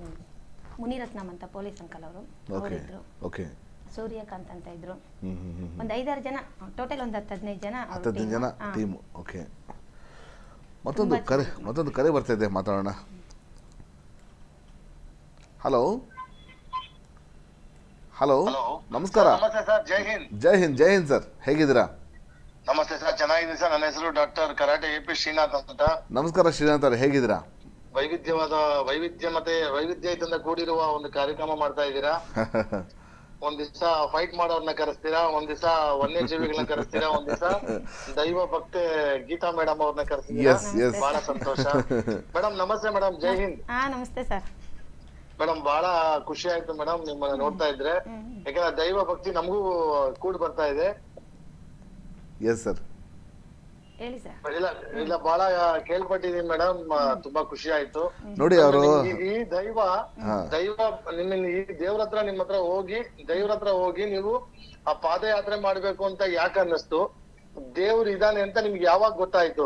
ಮುನಿರತ್ನಂ ಅಂತ ಪೊಲೀಸ್ ಅಂಕಲ್ ಅವರಿದ್ರು, ಸೂರ್ಯಕಾಂತ್ ಅಂತ ಇದ್ರು. ಒಂದು 5-6 ಜನ ಟೋಟಲ್, ಒಂದು 10-15 ಜನ ಟೀಮ್. ಓಕೆ. ಮತ್ತೊಂದು ಕರೆ ಬರ್ತಾ ಇದೆ, ಮಾತಾಡೋಣ. ಹಲೋ, ನಮಸ್ಕಾರ. ಜೈ ಹಿಂದ್ ಸರ್, ಹೇಗಿದ್ದೀರಾ? ನಮಸ್ತೆ ಸರ್, ಚೆನ್ನಾಗಿದ್ದೀನಿ ಸರ್. ನನ್ನ ಹೆಸರು ಡಾಕ್ಟರ್ ಕರಾಟೆ AP ಶ್ರೀನಾಥ್ ಅಂತ. ನಮಸ್ಕಾರ ಶ್ರೀನಾಥ್ ಅವ್ರೆ, ಹೇಗಿದ್ದೀರಾ? ವೈವಿಧ್ಯತೆಯಿಂದ ಕೂಡಿರುವ ಒಂದು ಕಾರ್ಯಕ್ರಮ ಮಾಡ್ತಾ ಇದ್ದೀರಾ. ಒಂದ್ ದಿವಸ ಫೈಟ್ ಮಾಡೋರ್ನ ಕರೆಸ್ತೀರಾ, ಒಂದ್ ದಿವಸ ವನ್ಯಜೀವಿಗಳನ್ನ ಕರೆಸ್ತೀರಾ, ಒಂದ್ ದಿವಸ ದೈವ ಭಕ್ತೆ ಗೀತಾ ಮೇಡಮ್ ಅವ್ರನ್ನ ಕರೆಸ್ತೀರಾ. ಬಹಳ ಸಂತೋಷ ಮೇಡಮ್. ನಮಸ್ತೆ ಮೇಡಮ್, ಜೈ ಹಿಂದ್. ನಮಸ್ತೆ ಸರ್. ಮೇಡಮ್, ಬಹಳ ಖುಷಿ ಆಯ್ತು ಮೇಡಮ್ ನಿಮ್ಮನ್ನ ನೋಡ್ತಾ ಇದ್ರೆ. ಯಾಕಂದ್ರೆ ದೈವ ಭಕ್ತಿ ನಮಗೂ ಕೂಡ್ ಬರ್ತಾ ಇದೆ. Yes sir. ಹೇಳಿ ಸರ್. ಇಲ್ಲ ಇಲ್ಲ ಬಹಳ ಕೇಳ್ಪಟ್ಟಿದೀನಿ ಮೇಡಮ್, ತುಂಬಾ ಖುಷಿ ಆಯ್ತು. ನೋಡಿ ಅವರು ಈ ದೈವ ನಿನ್ನ ಈ ದೇವ್ರ ಹತ್ರ ನಿಮ್ ಹತ್ರ ಹೋಗಿ ದೇವ್ರ ಹತ್ರ ಹೋಗಿ ನೀವು ಆ ಪಾದಯಾತ್ರೆ ಮಾಡ್ಬೇಕು ಅಂತ ಯಾಕೆ ಅನ್ನಿಸ್ತು? ದೇವ್ರು ಇದಾನೆ ಅಂತ ನಿಮ್ಗೆ ಯಾವಾಗ ಗೊತ್ತಾಯ್ತು?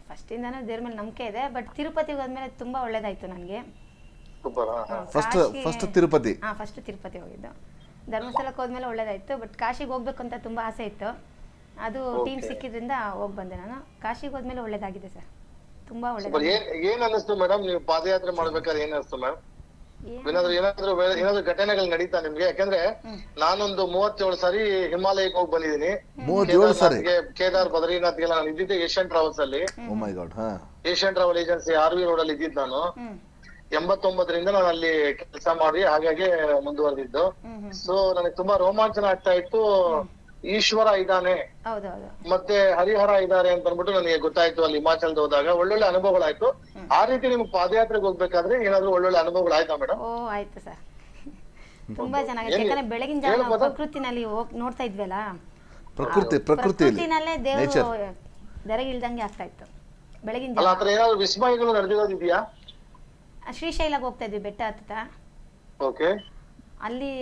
ಫಸ್ಟಿಂದಾನು ದೇವ್ರ ಮೇಲೆ ನಂಬಿಕೆ ಇದೆ, ಬಟ್ ತಿರುಪತಿಗೆ ಹೋದ್ಮೇಲೆ ತುಂಬಾ ಒಳ್ಳೇದಾಯ್ತು ನನಗೆ. ಫಸ್ಟ್ ತಿರುಪತಿ. ಫಸ್ಟ್ ತಿರುಪತಿ ಹೋಗಿದ್ದು. ಧರ್ಮಸ್ಥಳಕ್ಕೆ ಹೋದ್ಮೇಲೆ ಒಳ್ಳೇದಾಯ್ತು, ಬಟ್ ಕಾಶಿಗೆ ಹೋಗ್ಬೇಕು ಅಂತ ತುಂಬಾ ಆಸೆ ಇತ್ತು. ಅದು ಟೀಮ್ ಸಿಕ್ಕಿದ್ರಿಂದ ಹೋಗಿ ಬಂದೆ ನಾನು. ಕಾಶಿಗೆ ಹೋದ್ಮೇಲೆ ಒಳ್ಳೇದಾಗಿದೆ ಸರ್, ತುಂಬಾ ಒಳ್ಳೇದಾಗಿದೆ. ಏನ್ ಅನ್ನಿಸ್ತು ಮೇಡಮ್ ನೀವು ಪಾದಯಾತ್ರೆ ಮಾಡ್ಬೇಕಾದ್ರೆ? ಏನ್ ಅನ್ನಿಸ್ತು ಮೇಡಮ್? ಏನಾದ್ರು ಘಟನೆಗಳು ನಡೀತಾ ನಿಮ್ಗೆ? ಯಾಕಂದ್ರೆ ನಾನೊಂದು 37 ಸಾರಿ ಹಿಮಾಲಯಕ್ಕೆ ಹೋಗಿ ಬಂದಿದ್ದೀನಿ. 37 ಸಾರಿ ಕೇದಾರ್, ಬದ್ರಿನಾಥ್ಗೆಲ್ಲ ನಾನು ಇದ್ದಿದ್ದೆ ಏಷ್ಯನ್ ಟ್ರಾವೆಲ್ಸ್ ಅಲ್ಲಿ. Asian travel agency RV road ಅಲ್ಲಿ ಇದ್ದಿದ್ದು ನಾನು. 89ರಿಂದ ನಾನು ಅಲ್ಲಿ ಕೆಲಸ ಮಾಡಿ ಹಾಗಾಗಿ ಮುಂದುವರೆದಿದ್ದು. ಸೊ ನನಗೆ ತುಂಬಾ ರೋಮಾಂಚನ ಆಗ್ತಾ ಇತ್ತು. ಈಶ್ವರ ಇದ್ದಾನೆ ಮತ್ತೆ ಹರಿಹರ ಇದ್ದಾರೆ ಅಂತ ಅಂದ್ಬಿಟ್ಟು ನನಗೆ ಗೊತ್ತಾಯ್ತು ಅಲ್ಲಿ ಹಿಮಾಚಲದ ಹೋದಾಗ. ಒಳ್ಳೊಳ್ಳೆ ಅನುಭವಗಳಾಯ್ತು. ಆ ರೀತಿ ನಿಮ್ಗೆ ಪಾದಯಾತ್ರೆಗೆ ಹೋಗ್ಬೇಕಾದ್ರೆ ಏನಾದ್ರು ಒಳ್ಳೊಳ್ಳೆ ಅನುಭವಗಳಾಯ್ತಾ ಮೇಡಮ್? ಓ ಆಯ್ತು ಸರ್, ತುಂಬಾ ಚೆನ್ನಾಗಿದೆ. ಯಾಕಂದ್ರೆ ಬೆಳಗಿನ ಜಾವ ಪ್ರಕೃತಿನಲ್ಲಿ ನೋಡ್ತಾ ಇದ್ವಲ್ಲ, ಪ್ರಕೃತಿನಲ್ಲೇ ದೇವರು ದರಗಿಲ್ದಂಗೆ ಆಗ್ತಾ ಇತ್ತು ಬೆಳಗಿನ ಜಾವ. ಆತರ ಏನಾದ್ರು ವಿಸ್ಮಯಗಳು ನಡೆದಿರೋದಿದ್ಯಾ? ಶ್ರೀಶೈಲಕ್ಕೆ ಹೋಗ್ತಾ ಇದ್ವಿ ಬೆಟ್ಟ ಹತ್ತ. ಓಕೆ, ಅಲ್ಲಿ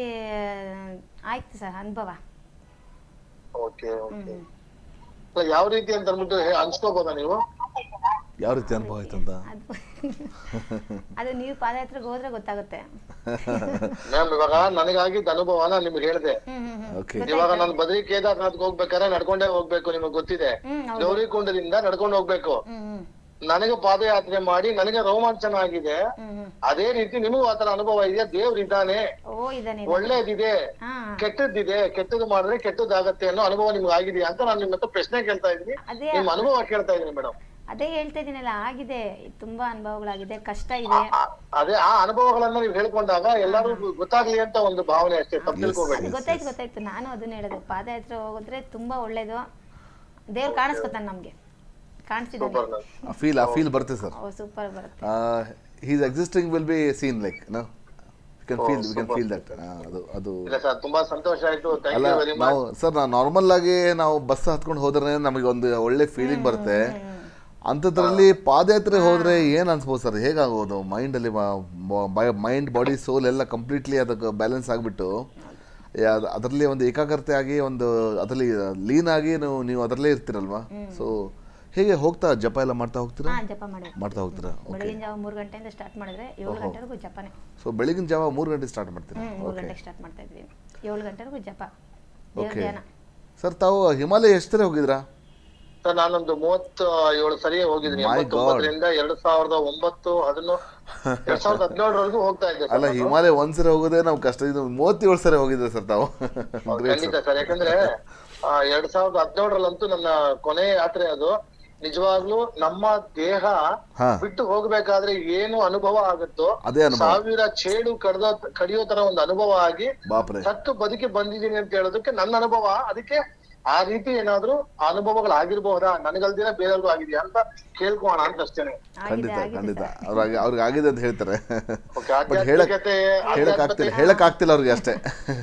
ಆಯ್ತು ಸರ್ ಅನುಭವ. ಓಕೆ ಓಕೆ, ಯಾವ ರೀತಿ ಅಂತ ಅಂದ್ಬಿಟ್ಟು ಅನ್ಸ್ಕೋಬೋದಾ ನೀವು? ಯಾವ ರೀತಿ ಅನುಭವ ಆಯ್ತು ಅಂತ ಅದು ನೀವು ಪಾದಯಾತ್ರೆಗೆ ಹೋದ್ರೆ ಗೊತ್ತಾಗುತ್ತೆ ಮ್ಯಾಮ್. ಇವಾಗ ನನಗಾಗಿದ್ದ ಅನುಭವ ನಾನು ನಿಮ್ಗೆ ಹೇಳಿದೆ. ಇವಾಗ ನಾನು ಬದ್ರಿ ಕೇದಾರ್ನಾಥ್ಗೆ ಹೋಗ್ಬೇಕಾದ್ರೆ ನಡ್ಕೊಂಡೇ ಹೋಗ್ಬೇಕು, ನಿಮಗ್ ಗೊತ್ತಿದೆ. ಗೌರಿಕುಂಡದಿಂದ ನಡ್ಕೊಂಡು ಹೋಗ್ಬೇಕು. ನನಗೆ ಪಾದಯಾತ್ರೆ ಮಾಡಿ ನನಗೆ ರೋಮಾಂಚನ ಆಗಿದೆ. ಅದೇ ರೀತಿ ನಿಮಗೂ ಆತರ ಅನುಭವ ಇದೆಯಾ? ದೇವ್ರು ಇದ್ದಾನೆ, ಒಳ್ಳೇದಿದೆ, ಕೆಟ್ಟದ್ದಿದೆ, ಕೆಟ್ಟದ್ದು ಮಾಡಿದ್ರೆ ಕೆಟ್ಟದ್ದಾಗತ್ತೆ ಅನ್ನೋ ಅನುಭವ ನಿಮ್ಗೆ ಆಗಿದೆಯಾ ಅಂತ ನಾನು ನಿಮ್ಮ ಹತ್ರ ಪ್ರಶ್ನೆ ಕೇಳ್ತಾ ಇದ್ದೀನಿ. ನಿಮ್ ಅನುಭವ ಕೇಳ್ತಾ ಇದೀನಿ ಮೇಡಮ್. ಅದೇ ಹೇಳ್ತಾ ಇದೀನಲ್ಲ, ಆಗಿದೆ, ತುಂಬಾ ಅನುಭವಗಳಾಗಿದೆ, ಕಷ್ಟ ಇದೆ. ಅದೇ ಆ ಅನುಭವಗಳನ್ನ ನೀವು ಹೇಳ್ಕೊಂಡಾಗ ಎಲ್ಲಾರು ಗೊತ್ತಾಗ್ಲಿ ಅಂತ ಒಂದು ಭಾವನೆ ಅಷ್ಟೇ, ತಪ್ಪು ತಿಳ್ಕೊಬೇಡಿ. ಗೊತ್ತಾಯ್ತು. ನಾನು ಅದನ್ನ ಹೇಳೋದು, ಪಾದಯಾತ್ರೆ ಹೋಗಿದ್ರೆ ತುಂಬಾ ಒಳ್ಳೇದು. ದೇವ್ರು ಕಾಣಿಸ್ಕೊತಾನೆ ನಮ್ಗೆ, ಫೀಲ್ ಬರುತ್ತೆ ಸರ್. ಸೂಪರ್ ಬರುತ್ತೆ. his existing will be seen like no, we can feel that. ಅದು ಇಲ್ಲ ಸರ್, ತುಂಬಾ ಸಂತೋಷ ಆಯ್ತು. Thank you very much. ನಾವು ಸರ್ ನಾರ್ಮಲ್ ಆಗಿ ನಾವು ಬಸ್ ಹತ್ಕೊಂಡು ಹೋದ್ರೆ ನಮಗೆ ಒಂದು ಒಳ್ಳೆ ಫೀಲಿಂಗ್ ಬರುತ್ತೆ. ಅಂಥದ್ರಲ್ಲಿ ಪಾದಯಾತ್ರೆ ಹೋದ್ರೆ ಏನ್ ಅನ್ಸ್ಬೋದು ಸರ್? ಹೇಗಾಗೋದು? ಮೈಂಡಲ್ಲಿ ಮೈಂಡ್ ಬಾಡಿ ಸೋಲ್ ಎಲ್ಲ ಕಂಪ್ಲೀಟ್ಲಿ ಅದಕ್ಕೆ ಬ್ಯಾಲೆನ್ಸ್ ಆಗಿಬಿಟ್ಟು ಅದರಲ್ಲಿ ಒಂದು ಏಕಾಗ್ರತೆ ಆಗಿ ಒಂದು ಅದರಲ್ಲಿ ಲೀನ್ ಆಗಿ ನೀವು ಅದರಲ್ಲೇ ಇರ್ತೀರಲ್ವಾ? ಸೊ ಹೇಗೆ ಹೋಗ್ತಾ ಜಪ ಎಲ್ಲ ಮಾಡ್ತಾ ಹೋಗ್ತೀರಾ? ಮಾಡ್ತಾ ಹೋಗ್ತೀರಾ? ಬೆಳಗಿನ ಜಾವ 3 ಗಂಟೆಯಿಂದ ಸ್ಟಾರ್ಟ್ ಮಾಡಿದ್ರೆ 7 ಗಂಟೆವರೆಗೂ ಜಪನೇ. ಸೊ ಬೆಳಗಿನ ಜಾವ 3 ಗಂಟೆ ಸ್ಟಾರ್ಟ್ ಮಾಡ್ತೀರಾ? 3 ಗಂಟೆಗೆ ಸ್ಟಾರ್ಟ್ ಮಾಡ್ತಾ ಇದ್ವಿ, 7 ಗಂಟೆವರೆಗೂ ಜಪ. ಓಕೆ ಸರ್, ತಾವು ಹಿಮಾಲಯ ಎಷ್ಟು ಸರಿ ಹೋಗಿದ್ರಾ? ಸರ್ ನಾನೊಂದು 37 ಸರಿ ಹೋಗಿದ್ದೀನಿ. 89ರಿಂದ 2009, 2017ವರೆಗೂ ಹೋಗ್ತಾ ಇದ್ದೆ. ಅಲ್ಲ, ಹಿಮಾಲಯ ಒಂದ್ಸರಿ ಹೋಗೋದೇ ನಾವು ಕಷ್ಟ. ಇದು 37 ಸರಿ ಹೋಗಿದ್ರೆ ಸರ್ ತಾವು? ಖಂಡಿತ ಸರ್, ಯಾಕಂದ್ರೆ 2017ರಲ್ಲಂತೂ ನನ್ನ ಕೊನೆ ಯಾತ್ರೆ ಅದು. ನಿಜವಾಗ್ಲೂ ನಮ್ಮ ದೇಹ ಬಿಟ್ಟು ಹೋಗ್ಬೇಕಾದ್ರೆ ಏನು ಅನುಭವ ಆಗುತ್ತೋ, 1000 ಚೇಡು ಕಡಿಯೋ ತರ ಒಂದು ಅನುಭವ ಆಗಿ ಸತ್ತು ಬದುಕಿ ಬಂದಿದ್ದೀನಿ ಅಂತ ಹೇಳೋದಕ್ಕೆ ನನ್ನ ಅನುಭವ. ಅದಕ್ಕೆ ಆ ರೀತಿ ಏನಾದ್ರು ಅನುಭವಗಳಾಗಿರ್ಬಹುದಾ, ನನಗಲ್ದಿರ ಬೇರೆಯವ್ರಿಗೂ ಆಗಿದೆಯಾ ಅಂತ ಕೇಳ್ಕೋಣ ಅಂತ ಅಷ್ಟೇನೆ. ಖಂಡಿತ ಅವ್ರಿಗೆ ಆಗಿದೆ ಅಂತ ಹೇಳ್ತಾರೆ. ಹೇಳಕ್ ಆಗ್ತಿಲ್ಲ ಅವ್ರಿಗೆ ಅಷ್ಟೇ.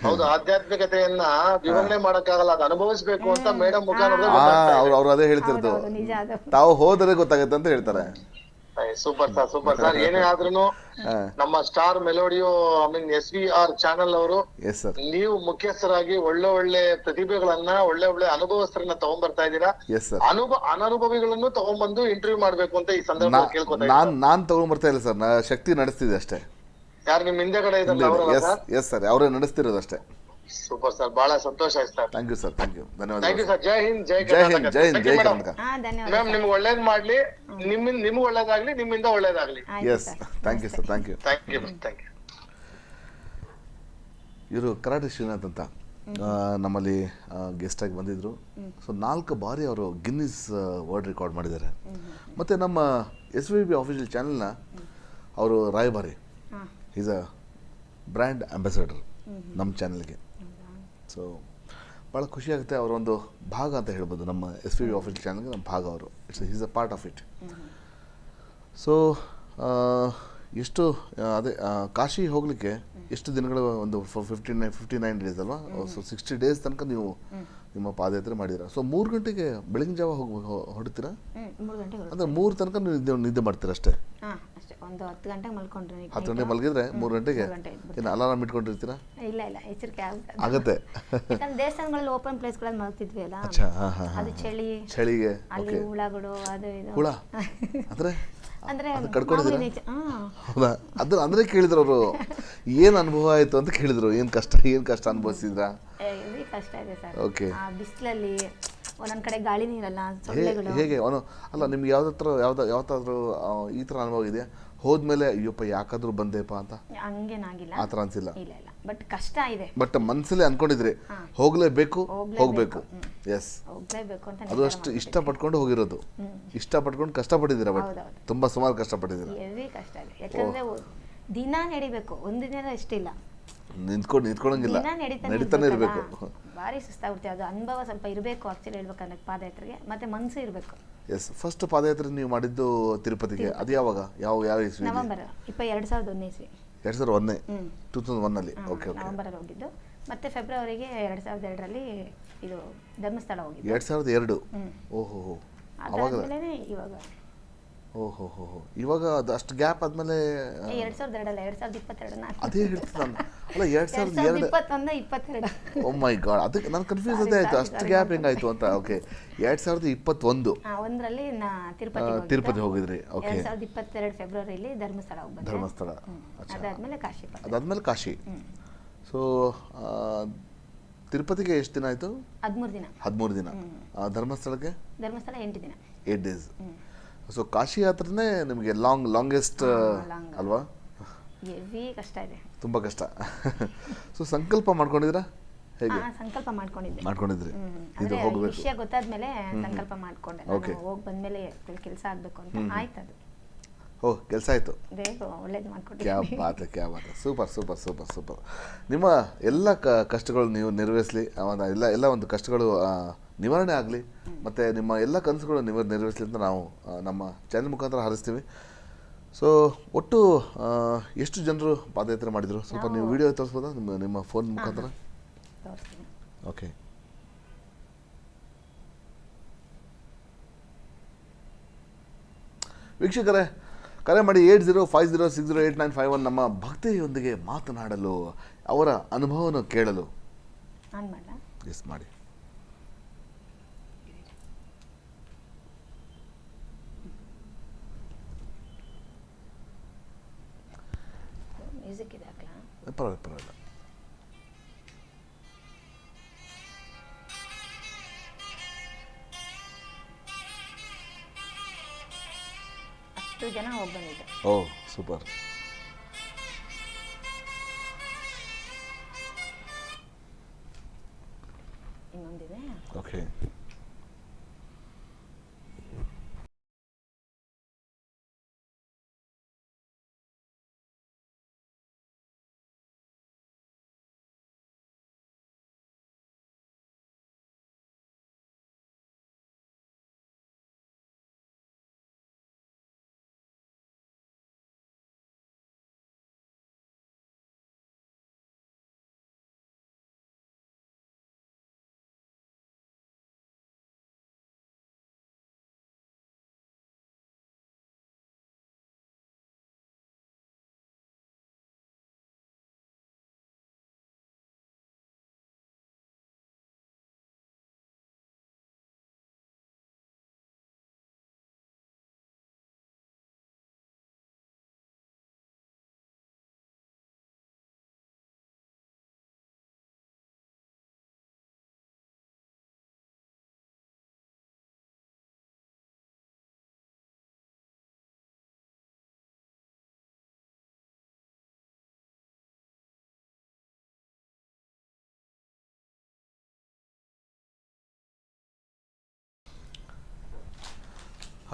ಹೌದು, ಆಧ್ಯಾತ್ಮಿಕತೆಯನ್ನ ವಿವರಣೆ ಮಾಡಕ್ಕಾಗಲ್ಲ, ಅದು ಅನುಭವಿಸ್ಬೇಕು ಅಂತ ಮೇಡಮ್ ಮುಖ ಅವ್ರು ಅದೇ ಹೇಳ್ತಿರೋದು. ತಾವು ಹೋದರೆ ಗೊತ್ತಾಗತ್ತೆ ಅಂತ ಹೇಳ್ತಾರೆ. Super sir. ಏನೇ ಆದ್ರೂ ನಮ್ಮ ಸ್ಟಾರ್ ಮೆಲೋಡಿಯೋ SVR ಚಾನೆಲ್ ಅವರು ನೀವು ಮುಖ್ಯಸ್ಥರಾಗಿ ಒಳ್ಳೆ ಪ್ರತಿಭೆಗಳನ್ನ ಒಳ್ಳೆ ಅನುಭವಸ್ಥರನ್ನ ತಗೊಂಡ್ಬರ್ತಾ ಇದ್ದೀರಾ. ಅನನುಭವಿಗಳನ್ನು ತಗೊಂಡ್ಬಂದು ಇಂಟರ್ವ್ಯೂ ಮಾಡ್ಬೇಕು ಅಂತ ಈ ಸಂದರ್ಭದಲ್ಲಿ ಕೇಳ್ಕೊತಾ ಇದ್ದೀನಿ. ನಾನ್ ತಗೊಂಡ್ಬರ್ತಾ ಇಲ್ಲ ಸರ್, ಶಕ್ತಿ ನಡೆಸ್ತಿದೆ ಅಷ್ಟೇ. ಯಾರು ನಿಮ್ ಹಿಂದೆಗಡೆ ಇದ್ದಾರೆ? ಎಸ್ ಸರ್, ಅವರೇ ನಡೆಸ್ತಿರೋದು ಅಷ್ಟೇ. ಸೂಪರ್ ಸರ್, ಬಹಳ ಸಂತೋಷ ಆಯ್ತು sir. Thank you sir, thank you, ಧನ್ಯವಾದ. Thank you sir. ಜೈ ಹಿಂದ್, ಜೈ ಕರ್ನಾಟಕ. ಮ್ಯಾಮ್ ನಿಮ್ಗೆ ಒಳ್ಳೇದ್ ಮಾಡ್ಲಿ, ನಿಮ್ಗೆ ಒಳ್ಳೇದಾಗ್ಲಿ, ನಿಮ್ಮಿಂದ ಒಳ್ಳೇದಾಗ್ಲಿ. Yes, thank you sir, thank you. ಇವರು ಕರಾಟೆ ಶ್ರೀನಾಥ್ ಅಂತ ನಮ್ಮಲ್ಲಿ ಗೆಸ್ಟ್ ಆಗಿ ಬಂದಿದ್ರು. ಸೊ 4 ಬಾರಿ ಅವರು ಗಿನ್ನಿಸ್ ವರ್ಲ್ಡ್ ರೆಕಾರ್ಡ್ ಮಾಡಿದ್ದಾರೆ. ಮತ್ತು ನಮ್ಮ SVB ಆಫೀಷಿಯಲ್ ಚಾನೆಲ್ನ ಅವರು ರಾಯಭಾರಿ, ಈಸ್ ಅ ಬ್ರ್ಯಾಂಡ್ ಅಂಬಾಸಡರ್ ನಮ್ಮ ಚಾನೆಲ್ಗೆ. ಸೊ ಭಾಳ ಖುಷಿಯಾಗುತ್ತೆ. ಅವರೊಂದು ಭಾಗ ಅಂತ ಹೇಳ್ಬೋದು ನಮ್ಮ SVB ಆಫೀಷಿಯಲ್ ಚಾನಲ್ಗೆ, ನಮ್ಮ ಭಾಗ ಅವರು. Is a part of it. So ಎಷ್ಟು ಅದೇ ಕಾಶಿ ಹೋಗಲಿಕ್ಕೆ ಎಷ್ಟು ದಿನಗಳು? ಒಂದು 59 ಡೇಸ್ ಅಲ್ವಾ? ಸೊ 60 ಡೇಸ್ ತನಕ ನೀವು ನಿಮ್ಮ ಪಾದಯಾತ್ರೆ ಮಾಡಿದ್ದೀರಾ. ಸೊ 3 ಗಂಟೆಗೆ ಬೆಳಗಿನ ಜಾವ ಹೊರಡ್ತೀರಾ? 3 ಗಂಟೆಗೆ ಅಂದರೆ 3 ತನಕ ನೀವು ನಿದ್ದೆ ಮಾಡ್ತೀರಾ ಅಷ್ಟೇ? ಹಾಂ ಅಷ್ಟೇ. ಒಂದು 10 ಗಂಟೆಗೆ ಮಲ್ಕೊಂಡ್ರೆ 10 ಗಂಟೆಗೆ ಮಲಗಿದ್ರೆ 3 ಗಂಟೆಗೆ ಏನು ಅಲಾರಾಮ್ ಇಟ್ಕೊಂಡಿರ್ತೀರಾ? ಇಲ್ಲ ಎಚ್ಚರಿಕೆ ಆಗುತ್ತೆ. ಯಾಕಂದ್ರೆ ದೇವಸ್ಥಾನಗಳಲ್ಲಿ ಓಪನ್ ಪ್ಲೇಸ್ಗಳಲ್ಲಿ ಮಲ್ತಿದ್ವಿ ಅಲ್ಲ, ಅಚ್ಚಾ, ಹಾಂ ಹಾಂ, ಅದು ಚಳಿಗೆ ಅಲ್ಲಿ ಹುಳಗಳು ಅದು ಇದು ಹುಳ ಅಂದರೆ ಅಂದ್ರೆ ಕಡ್ಕೊಂಡಿದ್ದೀರಾ? ಹೌದಾ? ಅಂದರೆ ಕೇಳಿದ್ರು ಅವರು ಏನು ಅನುಭವ ಆಯಿತು ಅಂತ ಕೇಳಿದ್ರು. ಏನು ಕಷ್ಟ ಅನುಭವಿಸಿದ್ರಾ? ಕಷ್ಟ ಇದೆ ಸರ್. ಓಕೆ. ಬಿಸಿಲಲ್ಲಿ ಒಂದೊಂದ್ ಕಡೆ ಗಾಳಿ ನೀರಲ್ಲ, ಸೊಳ್ಳೆಗಳು. ಹೇಗೆ ಅಲ್ಲ ನಿಮ್ಗೆ ಯಾವತ್ತಾದ್ರೂ ಈ ಥರ ಅನುಭವ ಇದೆಯಾ? ಹೋದ್ಮೇಲೆ ಅಯ್ಯಪ್ಪ ಯಾಕಾದ್ರೂ ಬಂದೆಪ್ಪ ಅಂತ ಹಂಗೇನಾಗಿಲ್ಲ, ಆ ಥರ ಅನ್ಸಿಲ್ಲ? ಇಲ್ಲ ಬಟ್ ಕಷ್ಟ ಇದೆ. ಬಟ್ ಮನಸ್ಸಲ್ಲಿ ಅನ್ಕೊಂಡಿದ್ರಿ ಹೋಗ್ಲೇಬೇಕು ಎಸ್, ಹೋಗ್ಲೇಬೇಕು ಅಂತ. ಅದು ಅಷ್ಟು ಇಷ್ಟಪಟ್ಕೊಂಡು ಹೋಗಿರೋದು, ಇಷ್ಟಪಟ್ಕೊಂಡು ಕಷ್ಟಪಟ್ಟಿದ್ದೀರಾ. ಬಟ್ ತುಂಬಾ ಸುಮಾರು ಕಷ್ಟಪಟ್ಟಿದ್ದೀರಾ. ಹೆವಿ ಕಷ್ಟ ಇದೆ. ಯಾಕಂದ್ರೆ ದಿನ ನಡಿಬೇಕು, ಒಂದು ದಿನ ಇಷ್ಟಿಲ್ಲ, ನಿಂತ್ಕೊಳ್ಳಂಗಿಲ್ಲ, ನಡೀತಾನೆ ಇರಬೇಕು. ಭಾರಿ ಸುಸ್ತಾಗ್ಬಿಡ್ತೀವಿ. ಅದು ಅನುಭವ ಸ್ವಲ್ಪ ಇರಬೇಕು ಆಕ್ಚುಲಿ ಹೇಳ್ಬೇಕಂದ್ರೆ ಪಾದಯಾತ್ರೆಗೆ, ಮತ್ತೆ ಮನಸ್ಸು ಇರಬೇಕು. ಎಸ್, ಫಸ್ಟ್ ಪಾದಯಾತ್ರೆ ನೀವು ಮಾಡಿದ್ದು ತಿರುಪತಿಗೆ, ಅದು ಯಾವಾಗ? ಯಾವ ಇಸ್ವಿ? ನವೆಂಬರ್ 2001 ಇಸ್ವಿ. 2001 2001 ಓಕೆ. ನವೆಂಬರಲ್ಲಿ ಹೋಗಿದ್ದು. ಮತ್ತೆ ಫೆಬ್ರವರಿಗೆ 2002ರಲ್ಲಿ ಇದು ಧರ್ಮಸ್ಥಳ ಹೋಗಿದ್ದು. 2002? ಓಹೋ, ಅದಾದ್ಮೇಲೆ ಇವಾಗ. ಓಹೋ, ಇವಾಗ ಅದು ಅಷ್ಟು ಗ್ಯಾಪ್ ಆದ್ಮೇಲೆ 2002 2022 ಅದೇ ಹೇಳ್ತೀನಿ ನಾನು. ಅಲ್ಲ 2002 2021 ಓ ಮೈ ಗಾಡ್, ಅದಕ್ಕೆ ನಾನು ಕನ್ಫ್ಯೂಸ್ ಅದೇ ಆಯ್ತು, ಅಷ್ಟು ಗ್ಯಾಪ್ ಹೆಂಗಾಯ್ತು ಅಂತ. ಓಕೆ, 2021 ಒಂದರಲ್ಲಿ ತಿರುಪತಿ ಹೋಗಿದ್ರಿ. ಓಕೆ. 2022 ಫೆಬ್ರವರಿಲಿ ಧರ್ಮಸ್ಥಳ ಹೋಗ್ಬಂದೆ. ಧರ್ಮಸ್ಥಳ, ಅದಾದ್ಮೇಲೆ ಕಾಶಿ. ಸೊ ತಿರುಪತಿಗೆ ಎಷ್ಟು ದಿನ ಆಯ್ತು? 13 ದಿನ. ಧರ್ಮಸ್ಥಳಕ್ಕೆ 8 ದಿನ, 8 ಡೇಸ್. ಸೊ ಕಾಶಿ ಯಾತ್ರೆನೇ ನಿಮಗೆ ಲಾಂಗೆಸ್ಟ್ ಅಲ್ವಾ? ಹೆವಿ ಕಷ್ಟ ಇದೆ, ತುಂಬ ಕಷ್ಟ. ಸೊ ಸಂಕಲ್ಪ ಮಾಡ್ಕೊಂಡಿದ್ದೀರಾ? ಹೇಗೆ ಸಂಕಲ್ಪ ಮಾಡ್ಕೊಂಡಿದ್ರಿ? ಇದು ಹೋಗಬೇಕು ವಿಷಯ ಗೊತ್ತಾದ್ಮೇಲೆ ಸಂಕಲ್ಪ ಮಾಡ್ಕೊಂಡೆ. ಹೋಗಿ ಬಂದ್ಮೇಲೆ ಕೆಲಸ ಆಗ್ಬೇಕು ಅಂತ ಆಯ್ತು. ಅದು ಕೆಲಸ ಆಯ್ತು, ಒಳ್ಳೇದು ಮಾಡ್ಕೊಟ್ಟೆ. ಕ್ಯಾ ಬಾತ್, ಸೂಪರ್. ನಿಮ್ಮ ಎಲ್ಲ ಕಷ್ಟಗಳು ನೀವು ನೆರವೇರಿಸಲಿ, ಎಲ್ಲ ಒಂದು ಕಷ್ಟಗಳು ನಿವಾರಣೆ ಆಗಲಿ, ಮತ್ತು ನಿಮ್ಮ ಎಲ್ಲ ಕನಸುಗಳು ನೆರವೇರಿಸಲಿ ಅಂತ ನಾವು ನಮ್ಮ ಚಾನೆಲ್ ಮುಖಾಂತರ ಹಾರೈಸ್ತೀವಿ. ಸೊ ಒಟ್ಟು ಎಷ್ಟು ಜನರು ಪಾದಯಾತ್ರೆ ಮಾಡಿದರು? ಸ್ವಲ್ಪ ನೀವು ವಿಡಿಯೋ ತೋರಿಸ್ಬೋದಾ ನಿಮ್ಮ ಫೋನ್ ಮುಖಾಂತರ? ಓಕೆ. ವೀಕ್ಷಕರೇ, ಕರೆ ಮಾಡಿ 8050608951 ನಮ್ಮ ಭಕ್ತಿಯೊಂದಿಗೆ ಮಾತನಾಡಲು, ಅವರ ಅನುಭವವನ್ನು ಕೇಳಲು. ಎಸ್ ಮಾಡಿ. ಮ್ಯೂಸಿಕ್ ಇದೆ ಹಾಕ್ಲಾ? ಪರವಾಗಿಲ್ಲ. ಅಷ್ಟು ಜನ ಹೋಗಿ ಬಂದಿದ್ದೆ. ಓ ಸೂಪರ್. ಇನ್ನೊಂದಿದೆ. ಓಕೆ.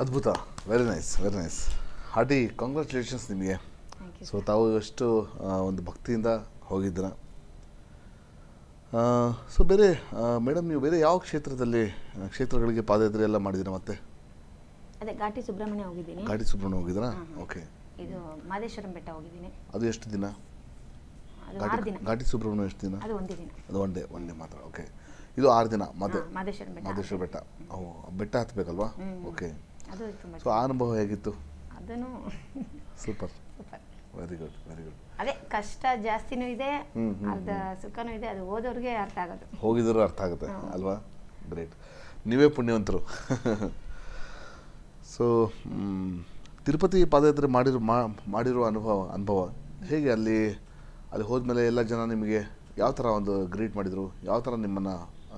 ಅದ್ಭುತ, ವೆರಿ ನೈಸ್. ಹಾರ್ಟಿ ಕಾಂಗ್ರ್ಯಾಚುಲೇಷನ್ಸ್ ನಿಮಗೆ. ಸೊ ತಾವು ಎಷ್ಟು ಒಂದು ಭಕ್ತಿಯಿಂದ ಹೋಗಿದ್ದೀರ. ಸೊ ಬೇರೆ ಮೇಡಮ್, ನೀವು ಬೇರೆ ಯಾವ ಕ್ಷೇತ್ರಗಳಿಗೆ ಪಾದಯಾತ್ರೆ ಎಲ್ಲ ಮಾಡಿದ್ದೀರಾ? ಮತ್ತೆ ಅದೇ ಘಾಟಿ ಸುಬ್ರಹ್ಮಣ್ಯ ಹೋಗಿದ್ದೀನಿ. ಘಾಟಿ ಸುಬ್ರಹ್ಮಣ್ಯ ಹೋಗಿದ್ದೀರಾ? ಓಕೆ. ಇದು ಮಾದೇಶ್ವರಂ ಬೆಟ್ಟ ಹೋಗಿದ್ದೀನಿ. ಅದು ಎಷ್ಟು ದಿನ? ಅದು 6 ದಿನ. ಘಾಟಿ ಸುಬ್ರಹ್ಮಣ್ಯ ಎಷ್ಟು ದಿನ? ಅದು 1 ದಿನ. ಅದು ಒನ್ ಡೇ ಮಾತ್ರ. ಓಕೆ. ಇದು 6 ದಿನ ಮಾದೇಶ್ವರ ಬೆಟ್ಟ. ಮಾದೇಶ್ವರ ಬೆಟ್ಟ. ಬೆಟ್ಟ ಹತ್ತಬೇಕಲ್ವಾ? ಓಕೆ. ಅದು ತುಂಬ ಸೊ ಆ ಅನುಭವ ಹೇಗಿತ್ತು? ಅದನ್ನು super, super. Very good, very good. ಅದೇ ಕಷ್ಟ ಜಾಸ್ತಿನೂ ಇದೆ, ಅರ್ಧ ಸುಖನೂ ಇದೆ. ಅದು ಓದೋರಿಗೆ ಅರ್ಥ ಆಗೋದು, ಹೋಗಿದ್ರು ಅರ್ಥ ಆಗುತ್ತೆ ಅಲ್ವಾ? ಗ್ರೇಟ್, ನೀವೇ ಪುಣ್ಯವಂತರು. ಸೊ ತಿರುಪತಿ ಪಾದಯಾತ್ರೆ ಮಾಡಿರೋ ಅನುಭವ ಹೇಗೆ? ಅಲ್ಲಿ ಹೋದ್ಮೇಲೆ ಎಲ್ಲ ಜನ ನಿಮಗೆ ಯಾವ ಥರ ಒಂದು ಗ್ರೀಟ್ ಮಾಡಿದರು? ಯಾವ ಥರ ನಿಮ್ಮನ್ನು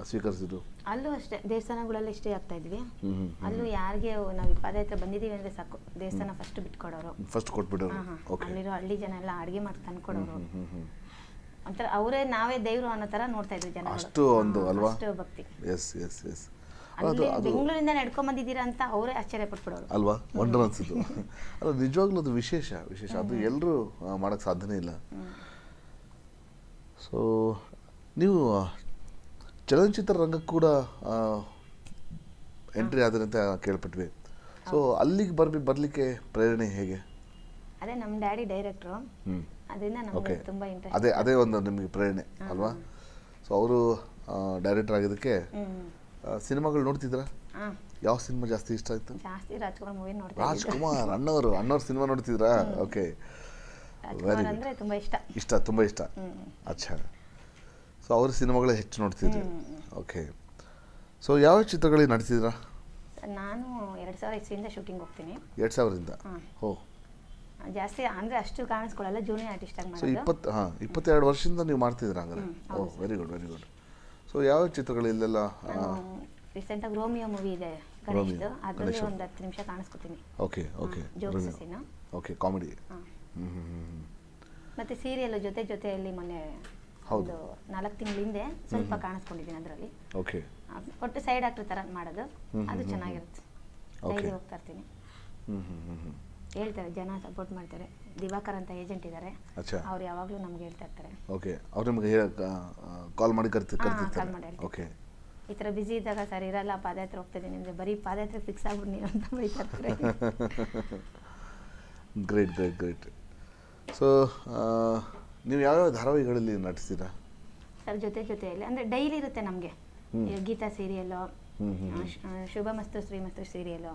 ಸ್ವೀಕರಿಸಿದ್ರು? ಅಲ್ಲೂ ಅಷ್ಟೇ ದೇವಸ್ಥಾನಗಳೆಲ್ಲ ಇಷ್ಟೇ ಆಗ್ತಾ ಇದ್ವಿ. ಅಲ್ಲೂ ಯಾರಿಗೆ ನಾವು ಈ ಪಾದಯಾತ್ರೆ ಬಂದಿದ್ದೀವಿ ಅಂದರೆ ಸಾಕು, ದೇವಸ್ಥಾನ ಫಸ್ಟ್ ಬಿಟ್ಕೊಡೋರು, ಫಸ್ಟ್ ಕೊಟ್ಬಿಡೋರು. ಓಕೆ. ಅಲ್ಲಿರೋ ಹಳ್ಳಿ ಜನ ಎಲ್ಲ ಅಡುಗೆ ಮಾಡಿ ತಂದ್ಕೊಡೋರು. ಒಂಥರ ಅವರೇ ನಾವೇ ದೇವರು ಅನ್ನೋ ಥರ ನೋಡ್ತಾ ಇದ್ವಿ ಜನ. ಅಷ್ಟು ಒಂದು ಅಲ್ವಾ? ಅಷ್ಟು ಭಕ್ತಿ. Yes yes yes. ಅಲ್ಲಿ ಬೆಂಗಳೂರಿಂದ ನಡ್ಕೊಂಡ್ ಬಂದಿದ್ದೀರಾ ಅಂತ ಅವರೇ ಆಶ್ಚರ್ಯ ಪಟ್ಬಿಡೋರು ಅಲ್ವಾ? ವಂಡರ್ ಅನ್ಸಿದ್ದು. ಅದು ನಿಜವಾಗ್ಲೂ ಅದು ವಿಶೇಷ. ಅದು ಎಲ್ಲರೂ ಮಾಡೋಕ್ಕೆ ಸಾಧ್ಯನೇ ಇಲ್ಲ. ಸೊ ನೀವು ಚಲನಚಿತ್ರ ರಂಗಕ್ಕೆ ಕೂಡ ಎಂಟ್ರಿ ಆದ್ರಿ ಅಂತ ಕೇಳ್ಪಟ್ವಿ. ಸೊ ಅಲ್ಲಿಗೆ ಬರಲಿಕ್ಕೆ ಪ್ರೇರಣೆ ಹೇಗೆ? ಅದೇ ನಮ್ಮ ಡ್ಯಾಡಿ ಡೈರೆಕ್ಟ್ರು, ಅದರಿಂದ ನಮಗೆ ತುಂಬಾ ಇಂಟ್ರೆಸ್ಟ್. ಅದೇ ಒಂದು ನಿಮಗೆ ಪ್ರೇರಣೆ ಅಲ್ವಾ? ಸೊ ಅವರು ಡೈರೆಕ್ಟರ್ ಆಗಿದ್ದಕ್ಕೆ ಸಿನಿಮಾಗಳು ನೋಡ್ತಿದ್ರಾ? ಯಾವ ಸಿನಿಮಾ ಜಾಸ್ತಿ ಇಷ್ಟ ಆಯ್ತು? ಜಾಸ್ತಿ ರಾಜ್ಕುಮಾರ್ ಮೂವಿ ನೋಡ್ತಾ. ರಾಜ್ಕುಮಾರ್ ಅಣ್ಣವ್ರ ಸಿನಿಮಾ ನೋಡ್ತಿದ್ರಾ? ಓಕೆ, ರಾಜ್ಕುಮಾರ್ ಅಂದ್ರೆ ತುಂಬಾ ಇಷ್ಟ. ತುಂಬಾ ಇಷ್ಟ. ಅಚ್ಚಾ. ಸೊ ಅವ್ರ ಸಿನಿಮಾಗಳೇ ಹೆಚ್ಚು ನೋಡ್ತಿದ್ರಿ. ಓಕೆ. ಸೊ ಯಾವ ಚಿತ್ರಗಳಿಗೆ ನಟಿಸಿದ್ರಾ? ನಾನು 2000 ಶೂಟಿಂಗ್ ಹೋಗ್ತೀನಿ. 2000ರಿಂದ? ಓ, ಜಾಸ್ತಿ ಅಂದ್ರೆ ಅಷ್ಟು ಕಾಣಿಸ್ಕೊಳ್ಳಲ್ಲ, ಜೂನಿಯರ್ ಆರ್ಟಿಸ್ಟ್ ಆಗಿ ಸೊ ಮಾಡೋದು. 22 ವರ್ಷದಿಂದ ನೀವು ಮಾಡ್ತಿದ್ದೀರಾ ಹಂಗಾರೆ? ಓ, very good, very good. So ಯಾವ ಚಿತ್ರಗಳು ಇಲ್ಲೆಲ್ಲ? ರೀಸೆಂಟ್ ಆಗಿ ರೋಮಿಯೋ ಮೂವಿ ಇದೆ ಗಣೇಶ್ದು, ಅದರಲ್ಲಿ ಒಂದು 10 ನಿಮಿಷ ಕಾಣಿಸ್ಕೊತೀನಿ. Okay okay. Jokes scene. Okay, comedy. ಮತ್ತೆ ಸೀರಿಯಲ್ ಜೊತೆಯಲ್ಲಿ ಮೊನ್ನೆ ಒಂದು 4 ತಿಂಗಳ ಹಿಂದೆ ಸ್ವಲ್ಪ ಕಾಣಿಸ್ಕೊಂಡಿದ್ದೀನಿ ಅದರಲ್ಲಿ. ಓಕೆ. ಒಟ್ಟು ಸೈಡ್ ಆಕ್ಟರ್ ತರ ಮಾಡೋದು, ಅದು ಚೆನ್ನಾಗಿರುತ್ತೆ. ಡೈಲಿ ಹೋಗ್ತಾ ಇರ್ತೀನಿ. ಹೇಳ್ತಾರೆ ಜನ, ಸಪೋರ್ಟ್ ಮಾಡ್ತಾರೆ. ದಿವಾಕರ್ ಅಂತ ಏಜೆಂಟ್ ಇದ್ದಾರೆ, ಅವ್ರು ಯಾವಾಗಲೂ ನಮ್ಗೆ ಹೇಳ್ತಾ ಇರ್ತಾರೆ. ಓಕೆ. ಅವ್ರು ನಿಮಗೆ ಕಾಲ್ ಮಾಡಿ ಕರ್ತಿರ್ತಾರೆ? ಓಕೆ. ಈ ಥರ ಬಿಸಿ ಇದ್ದಾಗ ಸರ್ ಇರಲ್ಲ, ಪಾದಯಾತ್ರೆ ಹೋಗ್ತಿದ್ದೀನಿ ಅಂದರೆ ಬರೀ ಪಾದಯಾತ್ರೆ ಫಿಕ್ಸ್ ಆಗ್ಬಿಟ್ಟು ನೀವು ಅಂತ ಬೈತಾ ಇರ್ತಾರೆ. Great great great. ಸೊ ನೀವು ಯಾವ್ಯಾವ ಧಾರಾವಾಹಿಗಳಲ್ಲಿ ನಟಿಸ್ತೀರಾ ಸರ್? ಜೊತೆಯಲ್ಲಿ ಅಂದರೆ ಡೈಲಿ ಇರುತ್ತೆ ನಮಗೆ. ಗೀತಾ ಸೀರಿಯಲ್ಲು, ಶುಭ ಮಸ್ತು ಶ್ರೀಮಸ್ತು ಸೀರಿಯಲ್,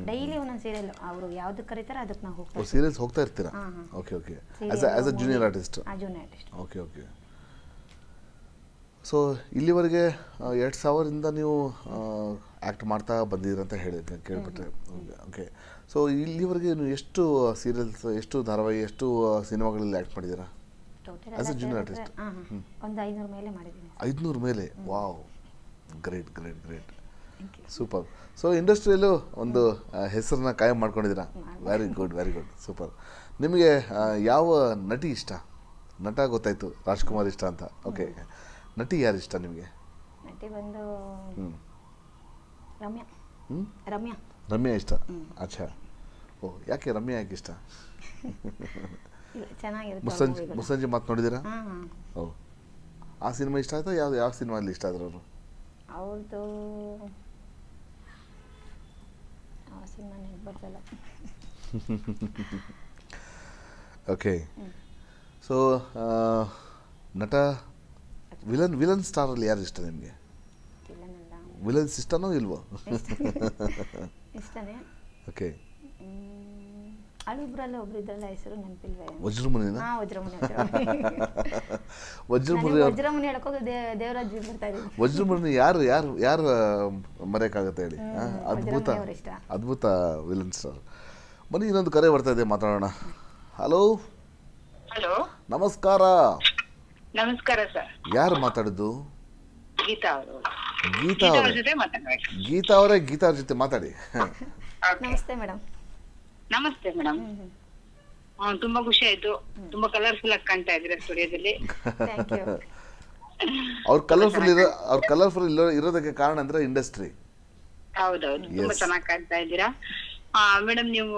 ಡೈಲಿ ಒಂದೊಂದು ಸೀರಿಯಲ್ ಅವರು ಯಾವ್ದು ಕರೀತಾರೆ ಅದಕ್ಕೆ ನಾವು ಹೋಗ್ತೀವಿ. ಸೀರಿಯಲ್ಸ್ ಹೋಗ್ತಾ ಇರ್ತೀರಾ? Okay okay. As a junior artist? Junior artist. Okay okay. So ಇಲ್ಲಿವರೆಗೆ 2000ರಿಂದ ನೀವು ಆ್ಯಕ್ಟ್ ಮಾಡ್ತಾ ಬಂದಿದ್ದೀರ ಅಂತ ಕೇಳ್ಪಟ್ಟೆ. ಓಕೆ. ಸೊ ಇಲ್ಲಿವರೆಗೆ ನೀವು ಎಷ್ಟು ಸೀರಿಯಲ್ಸ್, ಎಷ್ಟು ಧಾರಾವಾಹಿ, ಎಷ್ಟು ಸಿನಿಮಾಗಳಲ್ಲಿ ಆ್ಯಕ್ಟ್ ಮಾಡಿದ್ದೀರಾ ಆಸ್ ಅ ಜೂನಿಯರ್ ಆರ್ಟಿಸ್ಟ್? ಒಂದು 500 ಮೇಲೆ ಮಾಡಿದ್ದೀನಿ. 500 ಮೇಲೆ? Wow, great great great, super. So ಇಂಡಸ್ಟ್ರಿಯಲ್ಲೂ ಒಂದು ಹೆಸರನ್ನ ಕಾಯಂ ಮಾಡ್ಕೊಂಡಿದ್ದೀರಾ. Very good, very good, super. ನಿಮಗೆ ಯಾವ ನಟಿ ಇಷ್ಟ? ನಟ ಗೊತ್ತಾಯ್ತು, ರಾಜ್ಕುಮಾರ್ ಇಷ್ಟ ಅಂತ. ಓಕೆ, ನಟಿ ಯಾರು ಇಷ್ಟ ನಿಮಗೆ? ನಟಿ ಬಂದು ರಮ್ಯಾ. ರಮ್ಯಾ ಇಷ್ಟ? ಅಚ್ಚಾ. ಓ, ಯಾಕೆ ರಮ್ಯಾ ಯಾಕೆ ಇಷ್ಟ? ಚೆನ್ನಾಗಿರುತ್ತೆ. ಮುಸ್ಸಂಜೆ ಮಾತು ನೋಡಿದ್ದೀರಾ? ಓ, ಆ ಸಿನಿಮಾ ಇಷ್ಟ ಆಯ್ತಾ? ಯಾವ ಸಿನಿಮಾಲ್ಲಿ ಇಷ್ಟ ಆದ್ರು ಅವರು? ಅವ್ರದ್ದು ಆ ಸಿನಿಮಾ ನೆನಪು ಬರ್ತಲ್ಲ. ಓಕೆ. ಸೊ ನಟ ವಿಲನ್ ಸ್ಟಾರಲ್ಲಿ ಯಾರು ಇಷ್ಟ ನಿಮಗೆ? ವಿಲನ್ಸ್ ಇಷ್ಟನೋ ಇಲ್ವೋ? ಇಷ್ಟನೇ. ಓಕೆ. ಅಲ್ಲಿಬ್ರಲ್ಲಿ ಒಬ್ರು ಇದ್ರಲ್ಲ, ಹೆಸರು ನೆನಪಿಲ್ವೇ? ವಜ್ರಮುನಿನಾ? ವಜ್ರಮುನಿ ಹೇಳಕೋದು ದೇವರಾಜ್ ಬರ್ತಾ ಇದ್ದೀವಿ. ವಜ್ರಮುನಿ ಯಾರು ಮರೆಯಕ್ಕಾಗತ್ತೆ ಹೇಳಿ? ಅದ್ಭುತ ವಿಲನ್ ಸ್ಟಾರ್. ಬನ್ನಿ, ಇನ್ನೊಂದು ಕರೆ ಬರ್ತಾ ಇದೆ, ಮಾತಾಡೋಣ. ಹಲೋ. ಹಲೋ, ನಮಸ್ಕಾರ. ನಮಸ್ಕಾರ ಸರ್. ಯಾರು ಮಾತಾಡಿದ್ದು? ಗೀತಾ ಅವರು. ಗೀತಾ ಅವರೇ? ಗೀತಾ ಅವ್ರ ಜೊತೆ ಮಾತಾಡಿ. ನಮಸ್ತೆ ಮೇಡಮ್. ನಮಸ್ತೆ ಮೇಡಮ್. ತುಂಬಾ ಖುಷಿ ಆಯ್ತು. ತುಂಬಾ ಕಲರ್ಫುಲ್ ಆಗಿ ಕಾಣ್ತಾ ಇದ್ರೆ ಸ್ಟುಡಿಯೋದಲ್ಲಿ. ಅವ್ರು ಕಲರ್ಫುಲ್ ಇರೋದಕ್ಕೆ ಕಾರಣ ಅಂದ್ರೆ ಇಂಡಸ್ಟ್ರಿ. ಹೌದೌದು, ತುಂಬಾ ಚೆನ್ನಾಗಿ ಕಾಣ್ತಾ ಇದ್ದೀರಾ ಮೇಡಮ್. ನೀವು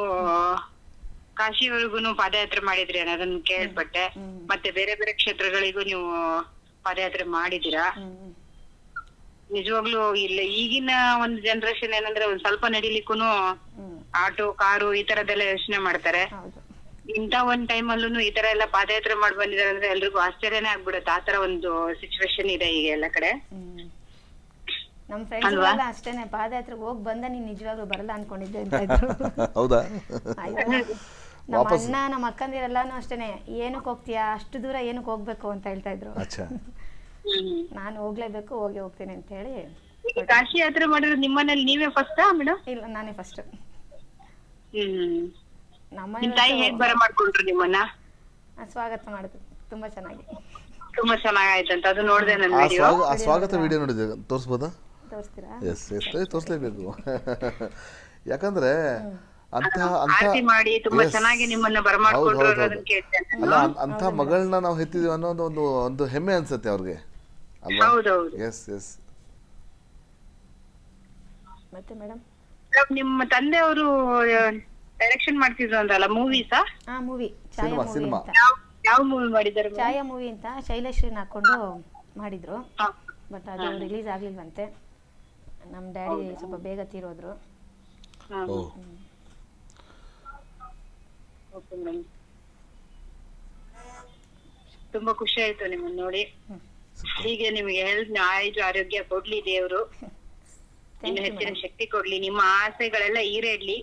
ಕಾಶಿವರೆಗೂ ಪಾದಯಾತ್ರೆ ಮಾಡಿದ್ರಿ ಅನ್ನೋದನ್ನ ಕೇಳ್ಪಟ್ಟೆ. ಮತ್ತೆ ಬೇರೆ ಬೇರೆ ಕ್ಷೇತ್ರಗಳಿಗೂ ನೀವು ಪಾದಯಾತ್ರೆ ಮಾಡಿದೀರಾ. ನಿಜವಾಗ್ಲೂ ಇಲ್ಲ, ಈಗಿನ ಒಂದು ಜನರೇಷನ್ ಏನಂದ್ರೆ ಒಂದ್ ಸ್ವಲ್ಪ ನಡಿಲಿಕ್ಕೂ ಆಟೋ, ಕಾರು ಈ ತರದೆಲ್ಲ ಯೋಚನೆ ಮಾಡ್ತಾರೆ. ಇಂತ ಒಂದ್ ಟೈಮ್ ಅಲ್ಲೂ ಈ ತರ ಎಲ್ಲ ಪಾದಯಾತ್ರೆ ಮಾಡಿ ಬಂದಿದ್ದಾರೆ ಅಂದ್ರೆ ಎಲ್ರಿಗೂ ಆಶ್ಚರ್ಯನೇ ಆಗ್ಬಿಡುತ್ತೆ. ಆತರ ಒಂದು ಸಿಚುವೇಶನ್ ಇದೆ ಈಗ ಎಲ್ಲ ಕಡೆ. ನಮ್ಮ ಫ್ರೆಂಡ್ಸ್ ಎಲ್ಲ ಅಷ್ಟೇನೆ ಪಾದಯಾತ್ರೆಗೆ ಹೋಗಿ ಬಂದ ನೀನ್ ನಿಜವಾಗ್ಲೂ ಬರಲ್ಲ ಅನ್ಕೊಂಡಿದ್ದೆ ಅಂತ ಇದ್ರು. ಹೌದಾ? ಅಯ್ಯೋ, ನಮ್ಮ ಅಣ್ಣ ನಮ್ಮ ಅಕ್ಕಂದಿರೆಲ್ಲಾನು ಅಷ್ಟೇನೆ, ಏನಕ್ಕೆ ಹೋಗ್ತೀಯಾ ಅಷ್ಟು ದೂರ, ಏನಕ್ಕೆ ಹೋಗ್ಬೇಕು ಅಂತ ಹೇಳ್ತಾ ಇದ್ರು. ಅಚ್ಚಾ. ನಾನು ಹೋಗ್ಲೇಬೇಕು, ಹೋಗ್ತೀನಿ ಅಂತ ಹೇಳಿ. ಕಾಶಿ ಯಾತ್ರೆ ಮಾಡಿರೋದು ನಿಮ್ಮನೇಲಿ ನೀವೇ ಫಸ್ಟಾ ಮೇಡಮ್? ಇಲ್ಲ, ನಾನೇ ಫಸ್ಟ್. ನಮ್ಮ ತಾಯಿ ಹೇಗ್ ಬರಮಾಡ್ಕೊಂಡ್ರು ನಿಮ್ಮನ್ನ? ಸ್ವಾಗತ ಮಾಡಿದ್ರು ತುಂಬಾ ಚೆನ್ನಾಗಿ. ತುಂಬಾ ಚೆನ್ನಾಗಾಯ್ತಂತ, ಅದು ನೋಡಿದೆ ನನ್ನ ವಿಡಿಯೋ. ಆ ಸ್ವಾಗತ ವಿಡಿಯೋ ನೋಡಿದೆ, ತೋರಿಸ್ಬೋದಾ? ತೋರಿಸ್ತೀರಾ? ಎಸ್ ತೋರಿಸ್ಲೇಬೇಕು. ಯಾಕಂದ್ರೆ ಆರತಿ ಮಾಡಿ ತುಂಬಾ ಚೆನ್ನಾಗಿ ನಿಮ್ಮನ್ನ ಬರಮಾಡ್ಕೊಂಡ್ರು ಅನ್ನೋದನ್ನ ಕೇಳ್ತೇನೆ. ಅಲ್ಲ, ಅಂತ ಮಗಳನ್ನ ನಾವು ಹೆತ್ತಿದೀವಿ ಅನ್ನೋದು ಒಂದು ಹೆಮ್ಮೆ ಅನ್ಸುತ್ತೆ ಅವ್ರಿಗೆ ಅಲ್ವಾ? ಹೌದೌದು. ಎಸ್. ಮತ್ತೆ ಮೇಡಮ್, ನಿಮ್ಮ ತಂದೆ ಅವರು ಡೈರೆಕ್ಷನ್ ಮಾಡ್ತಿದ್ರು ಅಂತಲ್ಲ, ಮೂವೀಸಾ? ಮೂವಿ, ಛಾಯಾ ಮೂವಿ ಅಂತ. ಯಾವ ಮೂವಿ ಮಾಡಿದ್ದಾರೆ? ಛಾಯಾ ಮೂವಿ ಅಂತ ಶೈಲಶ್ರೀನ ಹಾಕೊಂಡು ಮಾಡಿದ್ರು. ಬಟ್ ಅದು ರಿಲೀಸ್ ಆಗ್ಲಿಲ್ವಂತೆ. ನಮ್ಮ ಡ್ಯಾಡಿ ಸ್ವಲ್ಪ ಬೇಗ ತೀರೋದ್ರು. ತುಂಬಾ ಖುಷಿ ಆಯ್ತು ನಿಮ್ಮನ್ನ ನೋಡಿ. ಹೀಗೆ ನಿಮಗೆ ಹೆಲ್ತ್ ಆಯುಷ್ ಆರೋಗ್ಯ ಕೊಡ್ಲಿ ದೇವ್ರು, ಇನ್ನು ಹೆಚ್ಚಿನ ಶಕ್ತಿ ಕೊಡ್ಲಿ, ನಿಮ್ಮ ಆಸೆಗಳೆಲ್ಲ ಈಡೇರ್ಲಿ.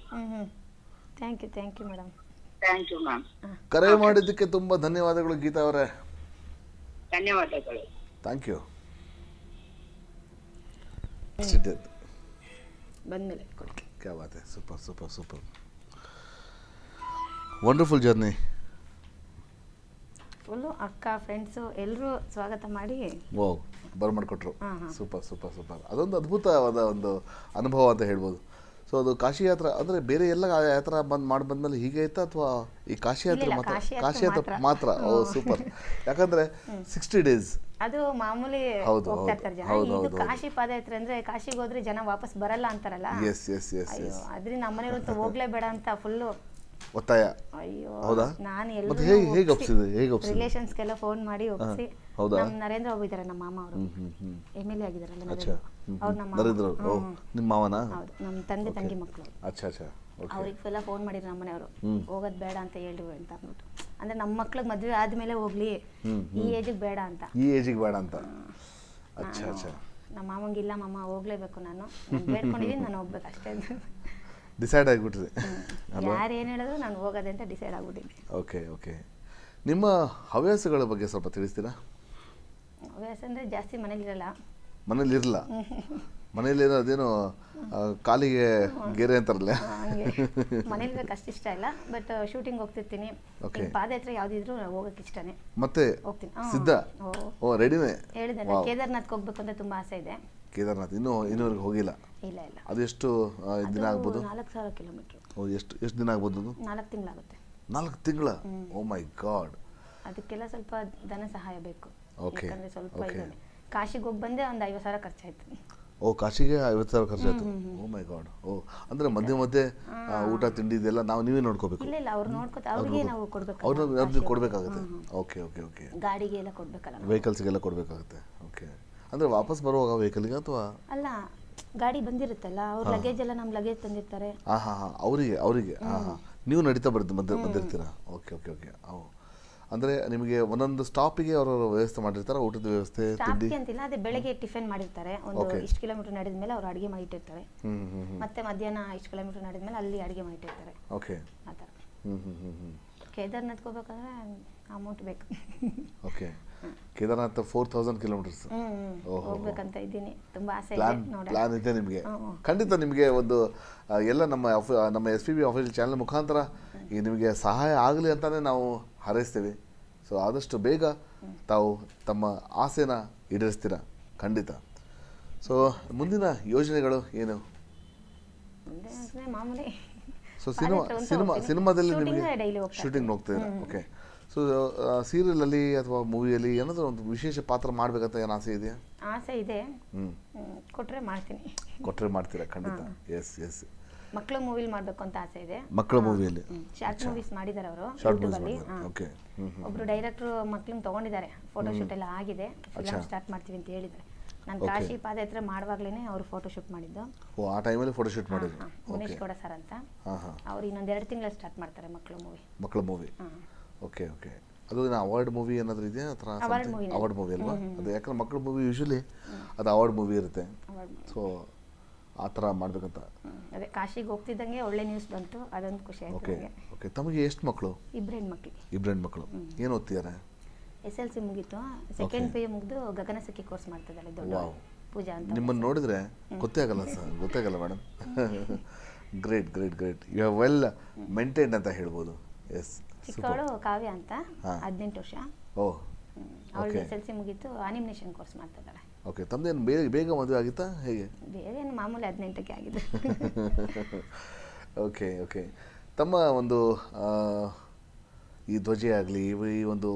Thank you madam. Thank you ma'am. ಕರೆ ಮಾಡಿದ್ದಕ್ಕೆ ತುಂಬಾ ಧನ್ಯವಾದಗಳು ಗೀತಾ ಅವರೇ. ಧನ್ಯವಾದಗಳು. Thank you. ಬಂದ್ಮೇಲೆ क्या बात है, सुपर ವಂಡರ್ಫುಲ್ ಜರ್ನಿ. ಫುಲ್ಲು ಅಕ್ಕ ಫ್ರೆಂಡ್ಸು ಎಲ್ಲರೂ ಸ್ವಾಗತ ಮಾಡಿ ಬರಮಾಡ್ಕೊಟ್ರು. ಸೂಪರ್. ಅದೊಂದು ಅದ್ಭುತವಾದ ಒಂದು ಅನುಭವ ಅಂತ ಹೇಳ್ಬೋದು. ಸೊ ಅದು ಕಾಶಿ ಯಾತ್ರೆ ಅಂದರೆ ಬೇರೆ ಎಲ್ಲ ಯಾತ್ರಾ ಬಂದ್ಮೇಲೆ ಹೀಗೆ ಇತ್ತಾ ಅಥವಾ ಈ ಕಾಶಿ ಯಾತ್ರೆ ಮಾತ್ರ? ಕಾಶಿ ಯಾತ್ರೆ ಮಾತ್ರ. ಸೂಪರ್. ಯಾಕಂದ್ರೆ 60 days ಅದು ಮಾಮೂಲಿ ಹೋಗ್ತಾ ಇರ್ತಾರೆ ಜನ. ಇದು ಕಾಶಿ ಪಾದಯಾತ್ರೆ ಅಂದ್ರೆ ಕಾಶಿಗೆ ಹೋದ್ರೆ ಜನ ವಾಪಸ್ ಬರಲ್ಲ ಅಂತಾರಲ್ಲ. ಎಸ್ ಅದ್ರಿಂದ ನಮ್ಮನೆಯವ್ರು ಹೋಗ್ಲೇಬೇಡ ಅಂತ ಫುಲ್ಲು ಒತ್ತಾಯ. ಅಯ್ಯೋ, ಹೌದಾ? ನಾನು ಹೇಗೆ ಒಪ್ಸಿದೆ? ರಿಲೇಷನ್ಸ್ಗೆಲ್ಲ ಫೋನ್ ಮಾಡಿ ಒಪ್ಸಿ. ನಮ್ಮ ನರೇಂದ್ರ ಬಾಬು ಇದಾರೆ, ನಮ್ಮ ಮಾಮ ಅವರು MLA ಆಗಿದಾರಲ್ಲ, ಅವ್ರು ನಮ್ಮ ನಿಮ್ಮ ಮಾವನ? ಹೌದು, ನಮ್ಮ ತಂದೆ ತಂಗಿ ಮಕ್ಕಳು. ಅವ್ರಿಗೆ ಫೋನ್ ಮಾಡಿದ್ರು ನಮ್ಮ ಮನೆಯವರು, ಹೋಗೋದ್ ಬೇಡ ಅಂತ ಹೇಳ್ರು ಅಂತ ಅಂದ್ಬಿಟ್ಟು. ಅಂದ್ರೆ ನಮ್ಮ ಮಕ್ಳಿಗೆ ಮದ್ವೆ ಆದ್ಮೇಲೆ ಹೋಗ್ಲಿ, ಈ ಏಜಿಗೆ ಬೇಡ ಅಂತ. ನಮ್ಮ ಮಾವಂಗಿಲ್ಲ, ಮಾಮ ಹೋಗ್ಲೇಬೇಕು, ನಾನು ಬೇಡ್ಕೊಂಡಿದ್ದೀನಿ, ನಾನು ಹೋಗ್ಬೇಕು ಅಷ್ಟೇ. ಡಿಸೈಡ್ ಆಗಿಬಿಟ್ರಿ? ಯಾರು ಏನು ಹೇಳಿದ್ರು ನಾನು ಹೋಗೋದೆ ಅಂತ ಡಿಸೈಡ್ ಆಗ್ಬಿಟ್ಟಿದ್ದೆ. ಓಕೆ. ನಿಮ್ಮ ಹವ್ಯಾಸಗಳ ಬಗ್ಗೆ ಸ್ವಲ್ಪ ತಿಳಿಸ್ತೀರಾ? ಹವ್ಯಾಸ ಅಂದರೆ ಜಾಸ್ತಿ ಮನೇಲಿರಲ್ಲ. ಮನೇಲಿ ಅದೇನು ಕಾಲಿಗೆ ಗೆರೆ ಅಂತಾರಲ್ಲ, ಮನೇಲಿರೋಕೆ ಅಷ್ಟು ಇಷ್ಟ ಇಲ್ಲ. ಬಟ್ ಶೂಟಿಂಗ್ ಹೋಗ್ತಿರ್ತೀನಿ. ಪಾದಯಾತ್ರೆ ಯಾವ್ದಿದ್ರು ಹೋಗಕ್ಕೆ ಇಷ್ಟನೇ. ಮತ್ತೆ ಹೋಗ್ತೀನಿ. ಸಿದ್ಧ? ರೆಡಿನೇ? ಹೇಳಿದೆ, ಕೇದಾರ್ನಾಥ್ಗೆ ಹೋಗ್ಬೇಕು ಅಂತ ತುಂಬಾ ಆಸೆ ಇದೆ. ಕೇದಾರ್ನಾಥ್ ಇನ್ನೂವರೆಗೆ ಹೋಗಿಲ್ಲ? ಇಲ್ಲ. ಅದು ಎಷ್ಟು ದಿನ ಆಗ್ಬೋದು? 4000 ಕಿಲೋಮೀಟರ್. ಎಷ್ಟು ದಿನ ಆಗ್ಬೋದು? 4 ತಿಂಗಳಾಗುತ್ತೆ. 4 ತಿಂಗಳ? ಓ ಮೈ ಗಾಡ್. ಅದಕ್ಕೆಲ್ಲ ಸ್ವಲ್ಪ ಧನ ಸಹಾಯ ಬೇಕು. ಯಾಕಂದ್ರೆ ಸ್ವಲ್ಪ ಇದೆ. ಕಾಶಿಗೆ ಹೋಗಿ ಬಂದೆ ಒಂದು 50,000 ಖರ್ಚಾಯ್ತು. ಕಾಶಿಗೆ 50,000 ಖರ್ಚಾಯ್ತು? ಓ ಮೈ ಗಾಡ್. ಅಂದ್ರೆ ಮಧ್ಯೆ ಊಟ ತಿಂಡಿ ಇದೆಲ್ಲ ನೀವೇ ನೋಡ್ಕೋಬೇಕು? ಇಲ್ಲ, ಅವ್ರು ನೋಡ್ಕೋತಾರೆ, ಅವ್ರಿಗೆ ನಾವು ಕೊಡ್ಬೇಕು. ಅವ್ರಿಗೆ ಕೊಡ್ಬೇಕಾಗುತ್ತೆ. ಓಕೆ. ಗಾಡಿಗೆ ಎಲ್ಲ ಕೊಡ್ಬೇಕಲ್ಲ, ವೆಹಿಕಲ್ಸ್ಗೆಲ್ಲ ಕೊಡ್ಬೇಕಾಗುತ್ತೆ. ಓಕೆ. ಅಂದ್ರೆ ವಾಪಸ್ ಬರುವಾಗ ವೆಹಿಕಲ್ಗೆ ಅಥವಾ? ಅಲ್ಲ, ಗಾಡಿ ಬಂದಿರುತ್ತಲ್ಲ, ಅವ್ರ ಲಗೇಜ್ ಎಲ್ಲ ನಮ್ಮ ಲಗೇಜ್ ತಂದಿರ್ತಾರೆ. ಅವರಿಗೆ ನೀವು ನಡೀತಾ ಬಂದಿರ್ತೀರಾ? ಓಕೆ. ಅಂದ್ರೆ ನಿಮಗೆ ಒಂದೊಂದು ಸ್ಟಾಪಿಗೆ ಅವರು ವ್ಯವಸ್ಥೆ ಮಾಡಿರ್ತಾರೆ, ಊಟದ ವ್ಯವಸ್ಥೆ, ತಿಂಡಿ ಅಂತಿಲ್ಲ. ಅದೇ ಬೆಳಗ್ಗೆ ಟಿಫಿನ್ ಮಾಡಿರ್ತಾರೆ, ಒಂದು ಇಷ್ಟು ಕಿಲೋಮೀಟರ್ ನಡೆದ ಮೇಲೆ ಅವ್ರು ಅಡಿಗೆ ಮಾಡಿಟ್ಟಿರ್ತಾರೆ. ಮತ್ತೆ ಮಧ್ಯಾಹ್ನ ಇಷ್ಟು ಕಿಲೋಮೀಟರ್ ನಡೆದ ಮೇಲೆ ಅಲ್ಲಿ ಅಡಿಗೆ ಮಾಡಿಟ್ಟಿರ್ತಾರೆ. ಓಕೆ. ಆ ಥರ. ಕೇದಾರ್ನಾಥ್ ಹೋಗ್ಬೇಕಂದ್ರೆ ಅಮೌಂಟ್ ಬೇಕು. ಓಕೆ. ಕೇದಾರ್ನಾಥ್ 4000 ಕಿಲೋಮೀಟರ್ಸ್ ಹೋಗ್ಬೇಕಂತ ಇದ್ದೀನಿ, ತುಂಬಾ ಆಸೆ ಇದೆ. ಪ್ಲಾನ್ ಇದೆ ನಿಮಗೆ? ಖಂಡಿತ ನಿಮಗೆ ಒಂದು ಎಲ್ಲ ನಮ್ಮ SPB ಆಫೀಷಿಯಲ್ ಚಾನಲ್ ಮುಖಾಂತರ ನಿಮಗೆ ಸಹಾಯ ಆಗಲಿ ಅಂತಾನೆ ನಾವು ಹಾರೈಸ್ತೀವಿ. ಸೊ ಆದಷ್ಟು ಬೇಗ ತಾವು ತಮ್ಮ ಆಸೆನ ಈಡೇರಿಸ್ತೀರಾ ಖಂಡಿತ. ಸೊ ಮುಂದಿನ ಯೋಜನೆಗಳು ಏನು? ಮಾಮೂಲಿ. ಸೊ ಸಿನಿಮಾದಲ್ಲಿ ನಿಮಗೆ ಶೂಟಿಂಗ್ ಹೋಗ್ತೀರಾ? ಓಕೆ. ಸೊ ಸೀರಿಯಲಲ್ಲಿ ಅಥವಾ ಮೂವಿಯಲ್ಲಿ ಏನಾದರೂ ಒಂದು ವಿಶೇಷ ಪಾತ್ರ ಮಾಡ್ಬೇಕಂತ ಏನು ಆಸೆ ಇದೆಯಾ? ಆಸೆ ಇದೆ, ಕೊಟ್ಟರೆ ಮಾಡ್ತೀರಾ ಖಂಡಿತ. ಎಸ್. ಮಕ್ಕಳ ಮೂವಿಲಿ ಮಾಡಬೇಕು ಅಂತ ಆಸೆ ಇದೆ. ಮಕ್ಕಳ ಮೂವಿಯಲ್ಲಿ ಶಾರ್ಟ್ ಮೂವೀಸ್ ಮಾಡಿದ್ದಾರೆ ಅವರು ಯೂಟ್ಯೂಬಲ್ಲಿ. ಓಕೆ. ಒಬ್ರು ಡೈರೆಕ್ಟರ್ ಮಕ್ಕಳನ್ನ ತಗೊಂಡಿದ್ದಾರೆ, ಫೋಟೋ ಶೂಟ್ ಎಲ್ಲ ಆಗಿದೆ, ಫಿಲ್ಮ್ ಸ್ಟಾರ್ಟ್ ಮಾಡ್ತೀವಿ ಅಂತ ಹೇಳಿದ್ದಾರೆ. ನಾನು ಕಾಶಿ ಪಾದಯಾತ್ರೆ ಮಾಡುವಾಗ್ಲೇನೆ ಅವರು ಫೋಟೋ ಶೂಟ್ ಮಾಡಿದ್ದು. ಆ ಟೈಮಲ್ಲಿ ಫೋಟೋ ಶೂಟ್ ಮಾಡಿದ್ರು. ಮುನೇಶ್ ಗೌಡ ಸರ್ ಅಂತ, ಅವ್ರು ಇನ್ನೊಂದು 2 ತಿಂಗಳಲ್ಲಿ ಸ್ಟಾರ್ಟ್ ಮಾಡ್ತಾರೆ ಮಕ್ಕಳ ಮೂವಿ. ಓಕೆ. ಅದು ಅವಾರ್ಡ್ ಮೂವಿ ಏನಾದರೂ ಇದೆಯಾ ಆ ಥರ Award movie. ಅವಾರ್ಡ್ ಮೂವಿ ಅಲ್ವಾ? ಅದು ಯಾಕಂದ್ರೆ ಮಕ್ಕಳ ಮೂವಿ ಯೂಶ್ವಲಿ ಅದು ಅವಾರ್ಡ್ ಮೂವಿ ಇರುತ್ತೆ. ಸೊ ಆ ಥರ ಮಾಡಬೇಕಂತ. ಅದೇ ಕಾಶಿಗೆ ಹೋಗ್ತಿದ್ದಂಗೆ ಒಳ್ಳೆ ನ್ಯೂಸ್ ಬಂತು, ಅದೊಂದು ಖುಷಿ ಆಯ್ತು ಓಕೆ ನನಗೆ. ಓಕೆ. ತಮಗೆ ಎಷ್ಟು ಮಕ್ಕಳು? ಇಬ್ಬರು ಹೆಣ್ಮಕ್ಳು. ಇಬ್ಬರು ಹೆಣ್ಮಕ್ಳು. ಏನು ಓದ್ತಿದ್ದಾರೆ? SLC ಮುಗೀತು, ಸೆಕೆಂಡ್ PU ಮುಗಿದು ಗಗನಸಖಿ ಕೋರ್ಸ್ ಮಾಡ್ತಿದ್ದಾಳೆ ದೊಡ್ಡ ವಾವ್. ಪೂಜಾ ಅಂತ. ನಿಮ್ಮನ್ನು ನೋಡಿದ್ರೆ ಗೊತ್ತೇ ಆಗಲ್ಲ ಸರ್, ಗೊತ್ತಾಗಲ್ಲ madam. Great great great, you have well maintained ಅಂತ ಹೇಳ್ಬೋದು. ಎಸ್, ಚಿಕ್ಕವಳು ಕಾವ್ಯ ಅಂತ 18 ವರ್ಷ. ಓಹ್, ಅವಳು SLC ಮುಗೀತು, ಅನಿಮೇಷನ್ ಕೋರ್ಸ್ ಮಾಡ್ತಿದ್ದಾಳೆ. ಓಕೆ. ತಮ್ಮದೇನು ಬೇಗ ಮದುವೆ ಆಗಿತ್ತಾ ಹೇಗೆ? ಬೇರೆ ಏನು ಮಾಮೂಲಿ 18ಕ್ಕೆ ಆಗಿದೆ. Okay okay. ತಮ್ಮ ಒಂದು ಈ ಧ್ವಜೆ ಆಗಲಿ, ಈ ಒಂದು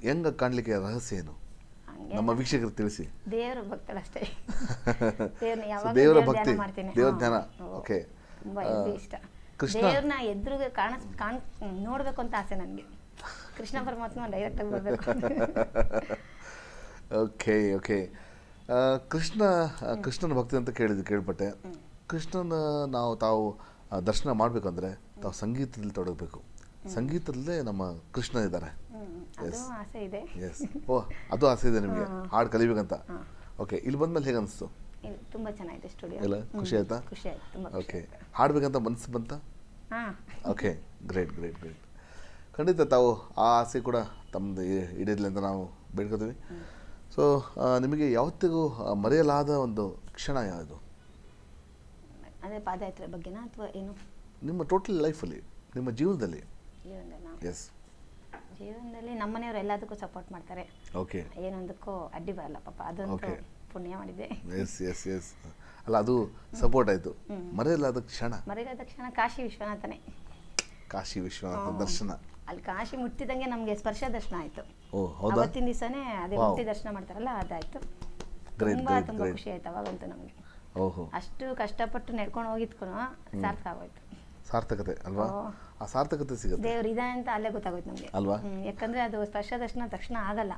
ಹೆಂಗೆ ಕಾಣಲಿಕ್ಕೆ ರಹಸ್ಯ ಏನು ನಮ್ಮ ವೀಕ್ಷಕರಿಗೆ ತಿಳಿಸಿ. ದೇವರ ಭಕ್ತಳಷ್ಟೇ. ದೇವ್ರನ್ನ So, ಯಾವಾಗ ದೇವರ ದೇವ್ರ ಭಕ್ತಿ, ಧ್ಯಾನ ಮಾಡ್ತೀನಿ. ದೇವ್ರ ಹಾ. ಧ್ಯಾನ. ಓ, ಓಕೆ. ತುಂಬಾ ಹೆವಿ ಇಷ್ಟ. ದೇವ್ರನ್ನ ಎದುರುಗೆ ನೋಡ್ಬೇಕು ಅಂತ ಆಸೆ ನನಗೆ. ಕೃಷ್ಣ ಪರಮಾತ್ಮ ಡೈರೆಕ್ಟ್ ಆಗಿ ಬರ್ಬೇಕು. Okay okay. ಕೃಷ್ಣನ ಭಕ್ತಿ ಅಂತ ಕೇಳ್ಪಟ್ಟೆ. ಕೃಷ್ಣನ ತಾವು ದರ್ಶನ ಮಾಡಬೇಕಂದ್ರೆ ತಾವು ಸಂಗೀತದಲ್ಲಿ ತೊಡಗಬೇಕು. ಸಂಗೀತದಲ್ಲೇ ನಮ್ಮ ಕೃಷ್ಣ ಇದ್ದಾರೆ. ಅದು ಆಸೆ ಇದೆ. ಎಸ್. ಓಹ್, ಅದು ಆಸೆ ಇದೆ ನಿಮಗೆ ಹಾಡು ಕಲಿಬೇಕಂತ. ಓಕೆ. ಇಲ್ಲಿ ಬಂದ್ಮೇಲೆ ಹೇಗೆ ಅನಿಸ್ತು? ತುಂಬಾ ಚೆನ್ನಾಗಿದೆ ಸ್ಟುಡಿಯೋ. ಎಲ್ಲ ಖುಷಿ ಆಯ್ತಾ? ಖುಷಿ ಆಯ್ತು, ತುಂಬಾ. ಓಕೆ. ಹಾಡ್ಬೇಕಂತ ಮನಸ್ಸು ಬಂತ? ಹಾಂ. ಓಕೆ. Great great great. ಖಂಡಿತ ತಾವು ಆ ಆಸೆ ಕೂಡ ತಮ್ಮದು ಈಡೇರಲಿ ಅಂತ ನಾವು ಬೇಡ್ಕೋತೀವಿ. ಸೊ ನಿಮಗೆ ಯಾವತ್ತಿಗೂ ಮರೆಯಲಾದ ಒಂದು ಕ್ಷಣ ಯಾವುದು? ಅದೇ ಪಾದಯಾತ್ರೆ ಬಗ್ಗೆನಾ ಅಥವಾ ಏನು? ನಿಮ್ಮ ಟೋಟಲ್ ಲೈಫಲ್ಲಿ, ನಿಮ್ಮ ಜೀವನದಲ್ಲಿ? ಎಸ್. ಜೀವನದಲ್ಲಿ ನಮ್ಮನೆಯವರು ಎಲ್ಲದಕ್ಕೂ ಸಪೋರ್ಟ್ ಮಾಡ್ತಾರೆ. ಓಕೆ. ಏನೊಂದಕ್ಕೂ ಅಡ್ಡಿ ಬರಲ್ಲ ಪಾಪ, ಅದೊಂದು ಪುಣ್ಯ ಮಾಡಿದೆ. Yes yes yes. ಅಲ್ಲ, ಅದು ಸಪೋರ್ಟ್ ಆಯಿತು. ಮರೆಯಲಾದ ಕ್ಷಣ? ಮರೆಯಲಾದ ಕ್ಷಣ ಕಾಶಿ ವಿಶ್ವನಾಥನೇ. ಕಾಶಿ ವಿಶ್ವನಾಥ ದರ್ಶನ. ಅಲ್ಲಿ ಕಾಶಿ ಮುಟ್ಟಿದಂಗೆ ನಮಗೆ ಸ್ಪರ್ಶ ದರ್ಶನ ಆಯಿತು. ಓ, ಹೌದಾ? ಅವತ್ತಿನ ದಿವಸನೇ ಅದೇ ಮುಟ್ಟಿ ದರ್ಶನ ಮಾಡ್ತಾರಲ್ಲ, ಅದಾಯಿತು. ತುಂಬಾ ತುಂಬಾ ಖುಷಿ ಆಯ್ತು ಅವಾಗಂತೂ ನಮಗೆ. ಓಹೋ. ಅಷ್ಟು ಕಷ್ಟಪಟ್ಟು ನಡ್ಕೊಂಡು ಹೋಗಿದ್ಕೂ ಸಾರ್ಥಕ ಆಗೋಯ್ತು. ಸಾರ್ಥಕತೆ ಅಲ್ವಾ? ಆ ಸಾರ್ಥಕತೆ ಸಿಗುತ್ತೆ. ದೇವ್ರು ಇದೆ ಅಂತ ಅಲ್ಲೇ ಗೊತ್ತಾಗೋಯ್ತು ನಮಗೆ ಅಲ್ವಾ? ಯಾಕಂದ್ರೆ ಅದು ಸ್ಪರ್ಶ ದರ್ಶನ ತಕ್ಷಣ ಆಗಲ್ಲ.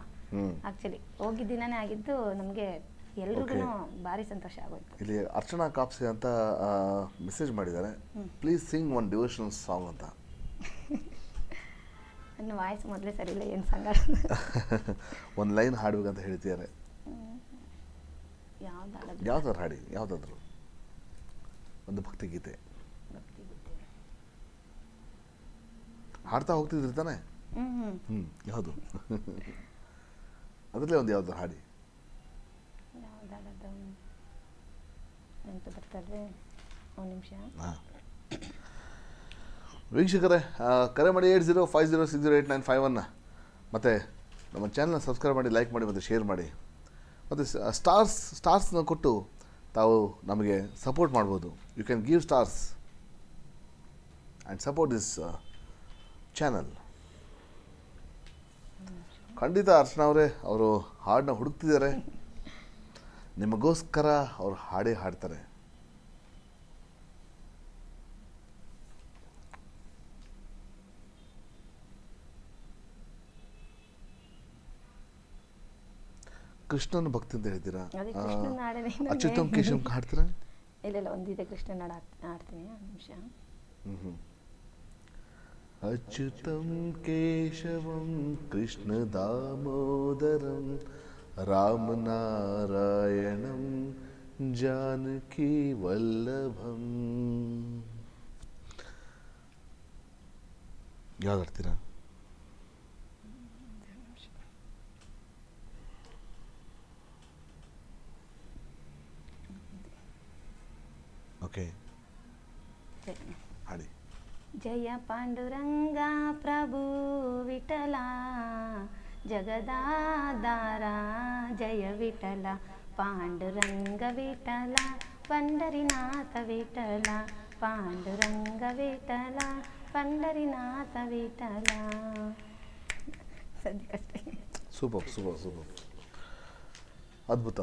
ಆಕ್ಚುಲಿ ಹೋಗಿದ್ದ ದಿನನೇ ಆಗಿದ್ದು ನಮಗೆ ಎಲ್ರಿಗೂ ಭಾರಿ ಸಂತೋಷ ಆಗೋಯ್ತು. ಇಲ್ಲಿ ಅರ್ಚನಾ ಕಾಪ್ಸೆ ಅಂತ ಮೆಸೇಜ್ ಮಾಡಿದ್ದಾರೆ, please Singh one devotional song ಅಂತ. ನನ್ನ ವಾಯ್ಸ್ ಮೊದಲೇ ಸರಿ ಇಲ್ಲ, ಏನು ಸಂಗ. ಒಂದು ಲೈನ್ ಹಾಡ್ಬೇಕಂತ ಹೇಳ್ತಿದ್ದಾರೆ. ಯಾವ್ದಾದ್ರು ಯಾವ್ದಾದ್ರು ಹಾಡಿ, ಯಾವುದಾದ್ರು ಒಂದು ಭಕ್ತಿಗೀತೆ ಹಾಡ್ತಾ ಹೋಗ್ತಿದ್ರಿ ತಾನೆ? ಯಾವುದು? ಅದರಲ್ಲೇ ಒಂದು ಯಾವ್ದಾದ್ರು ಹಾಡಿ. ಯಾವ್ದಾದ್ರು ನೆನಪು ಬರ್ತಾರೆ, ಒಂದು ನಿಮಿಷ. ವೀಕ್ಷಕರೇ, ಕರೆ ಮಾಡಿ 8050608951 ಮತ್ತು ನಮ್ಮ ಚಾನಲ್ನ ಸಬ್ಸ್ಕ್ರೈಬ್ ಮಾಡಿ, ಲೈಕ್ ಮಾಡಿ ಮತ್ತು ಶೇರ್ ಮಾಡಿ. ಮತ್ತು ಸ್ಟಾರ್ಸ್ನ ಕೊಟ್ಟು ತಾವು ನಮಗೆ ಸಪೋರ್ಟ್ ಮಾಡ್ಬೋದು. You can give stars and support this channel. ಖಂಡಿತ ಅರ್ಚನಾ ಅವರೇ, ಅವರು ಹಾಡನ್ನ ಹುಡುಕ್ತಿದ್ದಾರೆ. ನಿಮಗೋಸ್ಕರ ಅವರು ಹಾಡೇ ಹಾಡ್ತಾರೆ. ಕೃಷ್ಣನ ಭಕ್ತಿ ಅಂತ ಹೇಳ್ತೀರಾ? ಅಚ್ಯುತಂ ಕೇಶವಂ ಹಾಡ್ತೀರಾ? ಇಲ್ಲ, ಒಂದಿದೆ ಕೃಷ್ಣನ ಹಾಡ್ತೀನಿ, ಒಂದು ನಿಮಿಷ. ಅಚ್ಯುತಂ ಕೇಶವಂ ಕೃಷ್ಣ ದಾಮೋದರಂ ರಾಮನಾರಾಯಣಂ ಜಾನಕಿ ವಲ್ಲಭಂ. ಯಾವ್ದು ಹಾಡ್ತೀರಾ? ಓಕೆ, ಹಾಡಿ. ಜಯ ಪಾಂಡುರಂಗ ಪ್ರಭು ವಿಠಲ ಜಗದಾಧಾರ ಜಯ ವಿಠಲ ಪಾಂಡುರಂಗ ವಿಠಲ ಪಂಡರಿನಾಥ ವಿಠಲ ಪಾಂಡುರಂಗ ವಿಠಲ ಪಂಡರಿನಾಥ ವಿಠಲ. ಸದ್ಯಕ್ಕಷ್ಟೇ. ಸೂಪರ್ ಸೂಪರ್ ಸೂಪರ್, ಅದ್ಭುತ.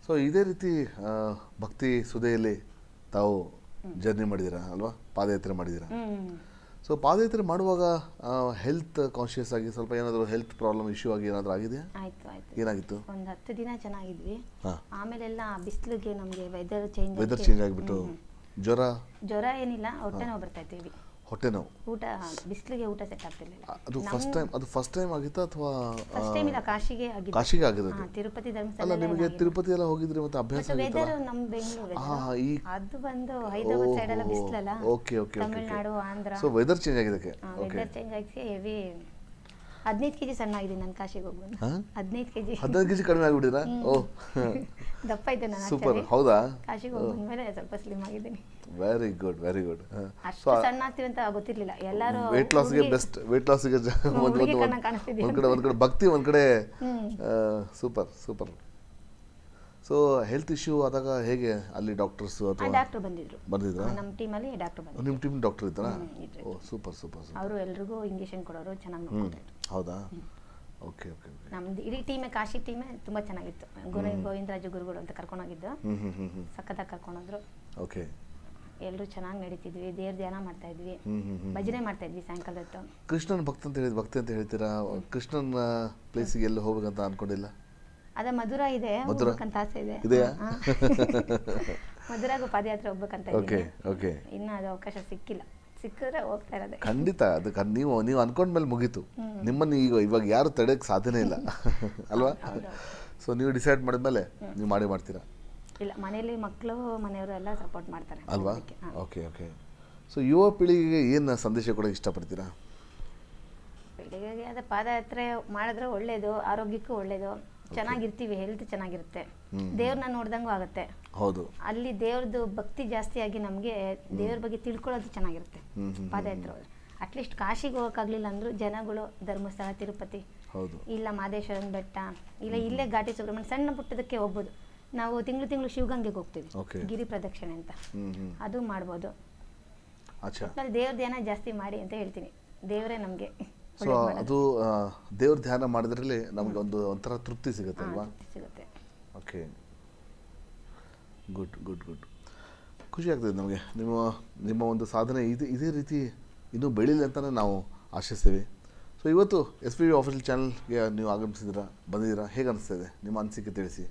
ಸೊ ಇದೇ ರೀತಿ ಭಕ್ತಿ ಸುದೆಯಲ್ಲಿ ತಾವು ಜರ್ನಿ ಮಾಡಿದ್ದೀರಾ ಅಲ್ವಾ? ಪಾದಯಾತ್ರೆ ಮಾಡಿದ್ದೀರಾ. ಸೊ ಪಾದಯಾತ್ರೆ ಮಾಡುವಾಗ ಹೆಲ್ತ್ ಕಾನ್ಶಿಯಸ್ ಆಗಿ ಸ್ವಲ್ಪ ಏನಾದರೂ ಹೆಲ್ತ್ ಪ್ರಾಬ್ಲಮ್ ಇಶ್ಯೂ ಆಗಿ ಏನಾದರೂ ಆಗಿದೆಯಾ? ಆಯ್ತು ಆಯ್ತು. ಏನಾಗಿತ್ತು? ಒಂದು 10 ದಿನ ಚೆನ್ನಾಗಿದ್ವಿ. ಆಮೇಲೆಲ್ಲ ಬಿಸಿಲಿಗೆ ನಮಗೆ ವೆದರ್ ಚೇಂಜ್ ಆಗಿಬಿಟ್ಟು ಜ್ವರ ಏನಿಲ್ಲ, ಹೊಟ್ಟೆ ನೋವು ಬರ್ತಾ ಇದ್ದೀವಿ. ಹೊಟ್ಟೆ ನೋವು. ಊಟ ಬಿಸಿಲಿಗೆ ಊಟ ಸೆಟ್ ಆಗ್ತಿರ್ಲಿಲ್ಲ. ಅದು ಫಸ್ಟ್ ಟೈಮ್ ಆಗಿತ್ತಾ ಅಥವಾ ಫಸ್ಟ್ ಟೈಮ್ ಇಲ್ಲ, ಕಾಶಿಗೆ ಆಗಿದ್ದು. ಕಾಶಿಗೆ ಆಗಿರೋದು? ತಿರುಪತಿ ಧರ್ಮಸ್ಥಳ ಅಲ್ಲ, ನಿಮಗೆ ತಿರುಪತಿ ಎಲ್ಲ ಹೋಗಿದ್ರೆ ಮತ್ತೆ ಅಭ್ಯಾಸ ಆಗಿತ್ತಲ್ಲ? ವೆದರ್ ನಮ್ಮ ಬೆಂಗಳೂರು ಈ ಅದು ಬಂದು ಹೈದರಾಬಾದ್ ಸೈಡ್ ಎಲ್ಲ ಬಿಸಿಲಲ್ಲ. Okay okay. Tamil Nadu, Andhra. So weather change ಆಗಿದ್ದಕ್ಕೆ. ವೆದರ್ ಚೇಂಜ್ ಆಗಿ ಹೆವಿ 15 kg ಸಣ್ಣ ಆಗಿದ್ದೀನಿ ನಾನು ಕಾಶಿಗೆ ಹೋಗ್ಬಂದು. 15 kg ಕಡಿಮೆ ಆಗಿಬಿಟ್ಟಿರಾ? ಓ, ದಪ್ಪ ಇದ್ದೆ ನಾನು. ಸೂಪರ್. ಹೌದಾ? ಕಾಶಿಗೆ ಹೋಗ್ಬಂದ್ಮೇಲೆ ಸ್ವಲ್ಪ ಸ್ಲಿಮ್ ಆಗಿದ್ದೀನಿ. Very good, very good. ಅಷ್ಟು ಸಣ್ಣ ಆಗ್ತೀವಿ ಅಂತ ಗೊತ್ತಿರ್ಲಿಲ್ಲ. ಎಲ್ಲರೂ ವೇಟ್ ಲಾಸ್ಗೆ ಬೆಸ್ಟ್. ವೇಟ್ ಲಾಸ್ಗೆ ಒಂದ್ ಕಡೆ ಭಕ್ತಿ, ಒಂದ್ ಕಡೆ super super. So health issue ಆದಾಗ ಹೇಗೆ ಅಲ್ಲಿ ಡಾಕ್ಟರ್ಸ್ ಅಥವಾ ಡಾಕ್ಟರ್ ಬಂದಿದ್ರಾ? ನಮ್ಮ ಟೀಮಲ್ಲಿ ಡಾಕ್ಟರ್ ಬಂದಿದ್ರು. ನಿಮ್ಮ ಟೀಮ್ ಡಾಕ್ಟರ್ ಇದ್ದಾರಾ? ಓ, ಸೂಪರ್ ಸೂಪರ್. ಅವರು ಎಲ್ರಿಗೂ ಇಂಜೆಕ್ಷನ್ ಕೊಡೋರು, ಚೆನ್ನಾಗಿ ನೋಡ್ಕೊಳ್ತಾರೆ. ಹೌದಾ? Okay okay. ನಮ್ದು ಇಡೀ ಟೀಮೇ, ಕಾಶಿ ಟೀಮೇ ತುಂಬಾ ಚೆನ್ನಾಗಿತ್ತು. ಗೋವಿಂದರಾಜು ಗುರುಗಳು ಅಂತ ಕರ್ಕೊಂಡೋಗಿದ್ದು, ಸಖತ್ತಾಗಿ ಕರ್ಕೊಂಡೋದ್ರು. ಓಕೆ. ಎಲ್ಲರೂ ಚೆನ್ನಾಗಿ ನಡೀತಿದ್ವಿ, ದೇವ್ರ ಧ್ಯಾನ ಮಾಡ್ತಾ ಇದ್ವಿ, ಭಜನೆ ಮಾಡ್ತಾ ಇದ್ವಿ ಸಾಯಂಕಾಲ ಹೊತ್ತು. ಕೃಷ್ಣನ್ ಭಕ್ತಿ ಅಂತ ಹೇಳ್ತೀರಾ? ಕೃಷ್ಣನ್ ಪ್ಲೇಸಿಗೆ ಎಲ್ಲ ಹೋಗ್ಬೇಕಂತ ಅನ್ಕೊಂಡಿಲ್ಲ? ಅದ ಮಧುರ ಇದೆ, ಹೋಗ್ಬೇಕಂತ ಆಸೆ ಇದೆ. ಮಧುರಾಗೂ ಪಾದಯಾತ್ರೆ ಹೋಗ್ಬೇಕಂತ ಇದ್ದೀನಿ. ಇನ್ನು ಅದು ಅವಕಾಶ ಸಿಕ್ಕಿಲ್ಲ. ಸಿಕ್ಕಿದ್ರೆ ಹೋಗ್ತಾ ಇರೋದೆ. ಖಂಡಿತ. ಅದಕ್ಕೆ ನೀವು ಅನ್ಕೊಂಡ್ಮೇಲೆ ಮುಗೀತು. ನಿಮ್ಮನ್ನು ಇವಾಗ ಯಾರು ತಡೆಯಕ್ಕೆ ಸಾಧ್ಯನೇ ಇಲ್ಲ ಅಲ್ವಾ? ಸೊ ನೀವು ಡಿಸೈಡ್ ಮಾಡಿದ್ಮೇಲೆ ನೀವು ಮಾಡ್ತೀರಾ? ಇಲ್ಲ, ಮನೇಲಿ ಮಕ್ಕಳು, ಮನೆಯವರು ಎಲ್ಲ ಸಪೋರ್ಟ್ ಮಾಡ್ತಾರೆ ಅಲ್ವಾ? Okay okay. ಸೊ ಯುವ ಪೀಳಿಗೆಗೆ ಏನು ಸಂದೇಶ ಕೊಡೋಕೆ ಇಷ್ಟಪಡ್ತೀರಾ? ಪೀಳಿಗೆಗೆ ಅದೇ ಪಾದಯಾತ್ರೆ ಮಾಡಿದ್ರೆ ಒಳ್ಳೇದು, ಆರೋಗ್ಯಕ್ಕೂ ಒಳ್ಳೇದು, ಚೆನ್ನಾಗಿರ್ತೀವಿ, ಹೆಲ್ತ್ ಚೆನ್ನಾಗಿರುತ್ತೆ, ದೇವ್ರನ್ನ ನೋಡ್ದಂಗೂ ಆಗುತ್ತೆ. ಹೌದು. ಅಲ್ಲಿ ದೇವ್ರದ್ದು ಭಕ್ತಿ ಜಾಸ್ತಿ ಆಗಿ ನಮಗೆ ದೇವ್ರ ಬಗ್ಗೆ ತಿಳ್ಕೊಳ್ಳೋದು ಚೆನ್ನಾಗಿರುತ್ತೆ ಪಾದಯಾತ್ರೆ. ಅಟ್ಲೀಸ್ಟ್ ಕಾಶಿಗೆ ಹೋಗೋಕ್ಕಾಗಲಿಲ್ಲ ಅಂದ್ರೂ ಜನಗಳು ಧರ್ಮಸ್ಥಳ, ತಿರುಪತಿ, ಇಲ್ಲ ಮಾದೇಶ್ವರನ ಬೆಟ್ಟ, ಇಲ್ಲ ಇಲ್ಲೇ ಘಾಟಿ ಸುಬ್ರಹ್ಮಣ್ಯ ಸಣ್ಣ ಪುಟ್ಟದಕ್ಕೆ ಹೋಗ್ಬೋದು. ನಾವು ತಿಂಗಳು ಶಿವಗಂಗೆಗೆ ಹೋಗ್ತೀವಿ, ಗಿರಿ ಪ್ರದಕ್ಷಿಣೆ ಅಂತ, ಅದು ಮಾಡ್ಬೋದು. ದೇವ್ರ ಧ್ಯಾನ ಜಾಸ್ತಿ ಮಾಡಿ ಅಂತ ಹೇಳ್ತೀನಿ. ದೇವರೇ ನಮಗೆ. ಸೊ ಅದು ದೇವ್ರ ಧ್ಯಾನ ಮಾಡಿದ್ರಲ್ಲಿ ನಮಗೆ ಒಂಥರ ತೃಪ್ತಿ ಸಿಗುತ್ತೆ ಅಲ್ವಾ? ಸಿಗುತ್ತೆ. Okay, good good good. ಖುಷಿ ಆಗ್ತದೆ ನಮಗೆ. ನಿಮ್ಮ ಒಂದು ಸಾಧನೆ ಇದೇ ರೀತಿ ಇನ್ನೂ ಬೆಳೀಲಿ ಅಂತಲೇ ನಾವು ಆಶಿಸ್ತೀವಿ. ಸೊ ಇವತ್ತು SPB ಆಫೀಷಿಯಲ್ ಚಾನಲ್ಗೆ ನೀವು ಆಗಮಿಸಿದ್ದೀರಾ, ಬಂದಿದ್ದೀರಾ, ಹೇಗೆ ಅನಿಸ್ತಾ ಇದೆ? ನಿಮ್ಮ ಅನಿಸಿಕೆ ತಿಳಿಸಿ.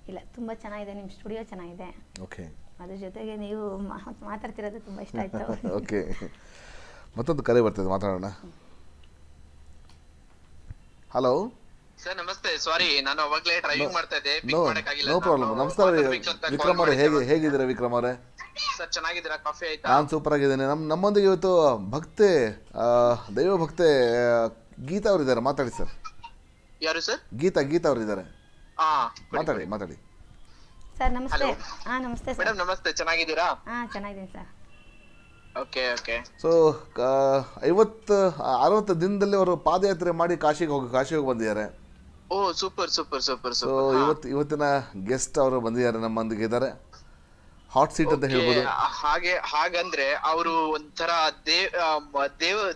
ಇಲ್ಲ, ತುಂಬ ಚೆನ್ನಾಗಿದೆ, ನಿಮ್ಮ ಸ್ಟುಡಿಯೋ ಚೆನ್ನಾಗಿದೆ. ಓಕೆ. ಅದ್ರ ಜೊತೆಗೆ ನೀವು ಮಾತಾಡ್ತಿರೋದು ತುಂಬ ಇಷ್ಟ ಆಯಿತು. ಓಕೆ, ಮತ್ತೊಂದು ಕರೆ ಬರ್ತದೆ, ಮಾತಾಡೋಣ. ಹಲೋ ಸರ್, ನಮಸ್ತೆ. ಸಾರಿ, ನಾನು ಅವಾಗಲೇ ಡ್ರೈವಿಂಗ್ ಮಾಡ್ತಾ ಇದ್ದೆ, ಪಿಕ್ ಮಾಡಕ್ಕಾಗಿಲ್ಲ. No problem. ನಮಸ್ಕಾರ ವಿಕ್ರಮ್ ಅವರೇ, ಹೇಗಿದ್ದೀರಾ ವಿಕ್ರಮ್ ಅವರೇ? ಸರ್ ಚೆನ್ನಾಗಿದ್ದೀರಾ? ಕಾಫಿ ಆಯ್ತಾ? ನಾನು ಸೂಪರ್ ಆಗಿದ್ದೇನೆ. ನಮ್ಮೊಂದಿಗೆ ಇವತ್ತು ದೈವ ಭಕ್ತೆ ಗೀತಾ ಅವರಿದ್ದಾರೆ, ಮಾತಾಡಿ ಸರ್. ಯಾರು ಸರ್? ಗೀತಾ ಅವರಿದ್ದಾರೆ, ಮಾತಾಡಿ. ಸರ್ ನಮಸ್ತೆ. ನಮಸ್ತೆ ಸರ್. ಮೇಡಮ್ ನಮಸ್ತೆ, ಚೆನ್ನಾಗಿದ್ದೀರಾ? ಚೆನ್ನಾಗಿದ್ದೀನಿ ಸರ್. Okay okay. ಸೊ 50-60 ದಿನದಲ್ಲಿ ಅವರು ಪಾದಯಾತ್ರೆ ಮಾಡಿ ಕಾಶಿಗೆ ಹೋಗಿ ಬಂದಿದ್ದಾರೆ. ಓ, super super super so super. ಇವತ್ತಿನ ಗೆಸ್ಟ್ ಅವರು ಬಂದಿದ್ದಾರೆ, ನಮ್ಮೊಂದಿಗೆ ಇದ್ದಾರೆ. ಹಾಟ್ ಸೀಟ್ ಅಂತ ಹೇಳ್ಬೋದು. ಹಾಗಂದ್ರೆ ಅವರು ಒಂಥರ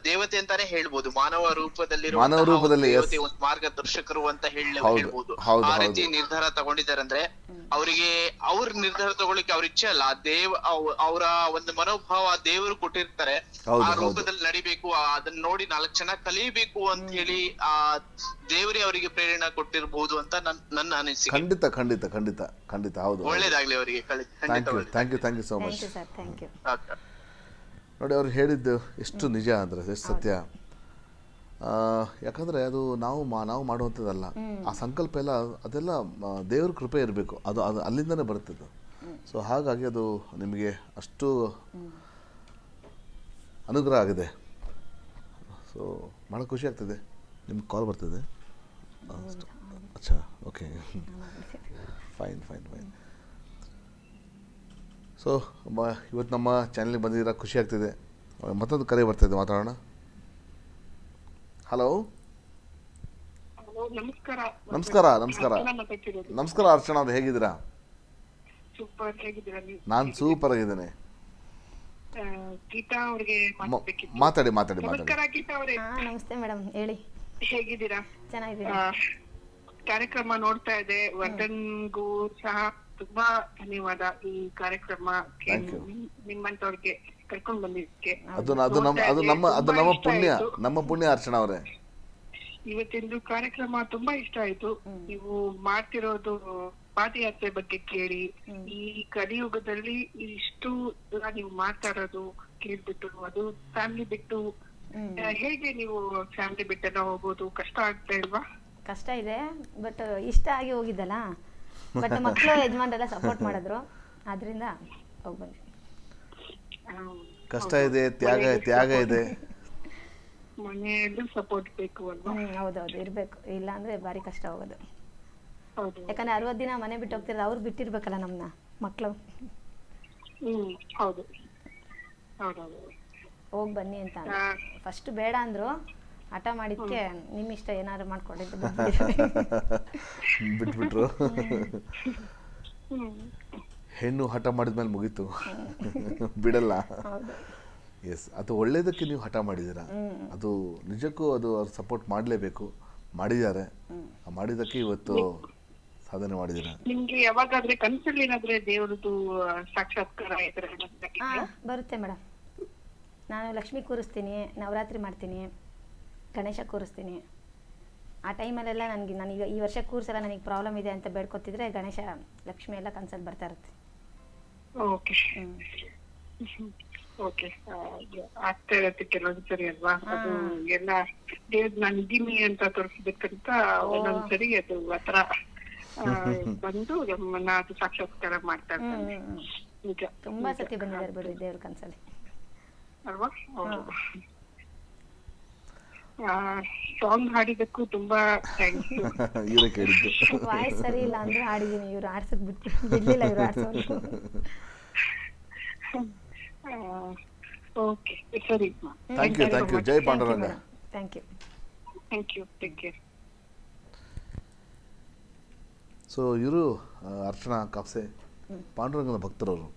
ದೇವತೆ ಅಂತಾನೆ ಹೇಳ್ಬೋದು. ಮಾನವ ರೂಪದಲ್ಲಿ ಒಂದು ಮಾರ್ಗದರ್ಶಕರು ಅಂತ ಹೇಳ್ಬೋದು. ಆ ರೀತಿ ನಿರ್ಧಾರ ತಗೊಂಡಿದ್ದಾರೆ ಅಂದ್ರೆ ಅವರಿಗೆ ಅವ್ರ ನಿರ್ಧಾರ ತಗೊಳ್ಳಿಕ್ಕೆ ಅವ್ರ ಇಚ್ಛೆ ಅಲ್ಲ, ಅವರ ಒಂದು ಮನೋಭಾವ ದೇವರು ಕೊಟ್ಟಿರ್ತಾರೆ. ಆ ರೂಪದಲ್ಲಿ ನಡಿಬೇಕು, ಅದನ್ನ ನೋಡಿ 4 ಜನ ಕಲಿಬೇಕು ಅಂತ ಹೇಳಿ ಆ ದೇವರೇ ಅವರಿಗೆ ಪ್ರೇರಣೆ ಕೊಟ್ಟಿರಬಹುದು ಅಂತ ನನ್ನ ಅನಿಸಿಕೆ. ಖಂಡಿತ ಖಂಡಿತ ಖಂಡಿತ ಖಂಡಿತ ಹೌದು. ಒಳ್ಳೇದಾಗ್ಲಿ ಅವರಿಗೆ. Thank you so much. ನೋಡಿ, ಅವ್ರು ಹೇಳಿದ್ದು ಎಷ್ಟು ನಿಜ ಅಂದರೆ ಎಷ್ಟು ಸತ್ಯ. ಯಾಕಂದರೆ ಅದು ನಾವು ಮಾಡುವಂಥದ್ದಲ್ಲ. ಆ ಸಂಕಲ್ಪ ಎಲ್ಲ ಅದೆಲ್ಲ ದೇವ್ರ ಕೃಪೆ ಇರಬೇಕು, ಅದು ಅಲ್ಲಿಂದನೇ ಬರುತ್ತದೆ. ಸೊ ಹಾಗಾಗಿ ಅದು ನಿಮಗೆ ಅಷ್ಟು ಅನುಗ್ರಹ ಆಗಿದೆ. ಸೊ ಭಾಳ ಖುಷಿ ಆಗ್ತದೆ. ನಿಮ್ಗೆ ಕಾಲ್ ಬರ್ತದೆ? ಅಚ್ಚಾ, ಓಕೆ, ಫೈನ್. ಸೊ ಇವತ್ತು ನಮ್ಮ ಚಾನಲ್ಗೆ ಬಂದಿದ್ದೀರಾ, ಖುಷಿ ಆಗ್ತಿದೆ. ಮತ್ತೊಂದು ಕರೆ ಬರ್ತಾಯಿದೆ, ಮಾತಾಡೋಣ. ಹಲೋ, ನಮಸ್ಕಾರ ಅರ್ಚನಾ ಅವ್ರು, ಹೇಗಿದ್ದೀರಾ? ನಾನು ಸೂಪರ್ ಆಗಿದ್ದೇನೆ. ಮಾತಾಡಿ. ನಮಸ್ತೆ ಮೇಡಮ್, ಹೇಳಿ. ಹೇಗಿದ್ದೀರಾ? ಚೆನ್ನಾಗಿದ್ದೀರಾ? ಕಾರ್ಯಕ್ರಮ ನೋಡ್ತಾ ಇದೆ. ವರ್ಧನ್ಗೂ ಸಹ ತುಂಬಾ ಧನ್ಯವಾದ ಈ ಕಾರ್ಯಕ್ರಮಕ್ಕೆ, ನಿಮ್ಮಂತವ್ರಿಗೆ ಕರ್ಕೊಂಡ್ ಬಂದಿದ್ದಕ್ಕೆ. ಅದು ನಮ್ಮ ಪುಣ್ಯ ಅರ್ಚನಾ ಅವರೇ. ಇವತ್ತಿಂದು ಕಾರ್ಯಕ್ರಮ ತುಂಬಾ ಇಷ್ಟ ಆಯ್ತು. ನೀವು ಮಾಡ್ತಿರೋದು ಪಾದಯಾತ್ರೆ ಬಗ್ಗೆ ಕೇಳಿ, ಈ ಕಲಿಯುಗದಲ್ಲಿ ಇಷ್ಟು ನೀವು ಮಾತಾಡೋದು ಕೇಳ್ಬಿಟ್ಟು ಅದು ಫ್ಯಾಮಿಲಿ ಬಿಟ್ಟು ಹೇಗೆ ನೀವು ಫ್ಯಾಮಿಲಿ ಬಿಟ್ಟೆಲ್ಲ ಹೋಗೋದು ಕಷ್ಟ ಆಗ್ತಾ ಇಲ್ವಾ? ಕಷ್ಟ ಇದೆ, ಬಟ್ ಇಷ್ಟ ಆಗಿ ಹೋಗಿದ್ದಲ್ಲ. ಬಟ್ ಮಕ್ಕಳು ಯಜಮಾನ್ರೆಲ್ಲ ಸಪೋರ್ಟ್ ಮಾಡಿದ್ರು, ಆದ್ರಿಂದ ಹೋಗಿ ಬಂದ್ವಿ. ಕಷ್ಟ ಇದೆ, ತ್ಯಾಗ ಇದೆ. ಮನೆಯಲ್ಲೂ ಸಪೋರ್ಟ್ ಬೇಕು ಅಲ್ವಾ? ಹೌದೌದು, ಇರ್ಬೇಕು. ಇಲ್ಲ ಅಂದ್ರೆ ಭಾರಿ ಕಷ್ಟ ಹೋಗೋದು. ಹೌದು. ಯಾಕಂದ್ರೆ 60 ದಿನ ಮನೆ ಬಿಟ್ಟು ಹೋಗ್ತಿರೋದು, ಅವ್ರು ಬಿಟ್ಟಿರ್ಬೇಕಲ್ಲ ನಮ್ಮನ್ನ, ಮಕ್ಕಳು. ಹೌದು ಹೌದೌದು. ಹೋಗಿ ಬನ್ನಿ ಅಂತ ಫಸ್ಟ್ ಬೇಡ ಅಂದ್ರು, ಹಠ ಮಾಡಿದ್ಕೆ ನಿಮ್ಮ ಇಷ್ಟ ಏನಾದ್ರು ಮಾಡ್ಕೊಂಡಿದ್ದು ಬಿಟ್ಬಿಟ್ರು. ಹೆಣ್ಣು ಹಠ ಮಾಡಿದ್ಮೇಲೆ ಮುಗೀತು, ಬಿಡಲ್ಲ. ಎಸ್, ಅದು ಒಳ್ಳೇದಕ್ಕೆ ನೀವು ಹಠ ಮಾಡಿದ್ದೀರಾ. ಅದು ನಿಜಕ್ಕೂ ಅದು ಅವ್ರು ಸಪೋರ್ಟ್ ಮಾಡಲೇಬೇಕು, ಮಾಡಿದ್ದಾರೆ. ಮಾಡಿದ್ದಕ್ಕೆ ಇವತ್ತು ಸಾಧನೆ ಮಾಡಿದ್ದೀರಾ. ನಿಮ್ಗೆ ಯಾವಾಗಾದ್ರೆ ಕನಸಲ್ಲಿ ಏನಾದ್ರೆ ದೇವರದ್ದು ಸಾಕ್ಷಾತ್ಕಾರ ಬರುತ್ತೆ ಮೇಡಮ್. ನಾನು ಲಕ್ಷ್ಮಿ ಕೂರಿಸ್ತೀನಿ, ನವರಾತ್ರಿ ಮಾಡ್ತೀನಿ, ಗಣೇಶ ಕೂರಿಸ್ತೀನಿ. ಆ ಟೈಮಲ್ಲೆಲ್ಲ ನನಗೆ ಈ ವರ್ಷ ಕೂರಿಸಲ್ಲ, ನನಗೆ ಪ್ರಾಬ್ಲಮ್ ಇದೆ ಅಂತ ಬೇಡ್ಕೊತಿದ್ರೆ ಗಣೇಶ ಲಕ್ಷ್ಮಿ ಎಲ್ಲ ಕನ್ಸಲ್ಲಿ ಬರ್ತಾ ಇರುತ್ತೆ. ಓಕೆ ಓಕೆ, ಆಗ್ತಾ ಇರತ್ತೆ ಕೆಲವೊಂದು ಸರಿ ಅಲ್ವಾ? ಅದು ಎಲ್ಲ ದೇವ್ರು ನಾನು ಇದ್ದೀನಿ ಅಂತ ತೋರಿಸ್ಬೇಕಂತ ಒಂದೊಂದ್ಸರಿ ಅದು ಆತರ ಬಂದು ನಮ್ಮನ್ನ ಅದು ಸಾಕ್ಷಾತ್ಕಾರ ಮಾಡ್ತಾ ಇರ್ತಾನೆ. ನಿಜ, ತುಂಬಾ ಸತಿ ಬಂದಿದ್ದಾರೆ ಬಿಡಿ ದೇವ್ರ ಕನ್ಸಲ್ಲಿ ಅಲ್ವಾ? ಸಾಂಗ್ ಹಾಡಿದಕ್ಕೂ ತುಂಬಾ ಥ್ಯಾಂಕ್ಸ್. ವಾಯ್ಸ್ ಸರಿ ಇಲ್ಲ ಅಂದ್ರೆ ಹಾಡಿದೀನಿ, ಇವ್ರು ಆಡ್ಸಕ್ ಬಿಡ್ಲಿಲ್ಲ, ಇವ್ರು ಆಡ್ಸೋರು. ಓಕೆ, ಸರಿ. Thank you. ಜೈ Panduranga. Thank you. Take care. So ಇವರು ಅರ್ಚನಾ ಕಾಪ್ಸೆ ಪಾಂಡುರಂಗನ ಭಕ್ತರವರು.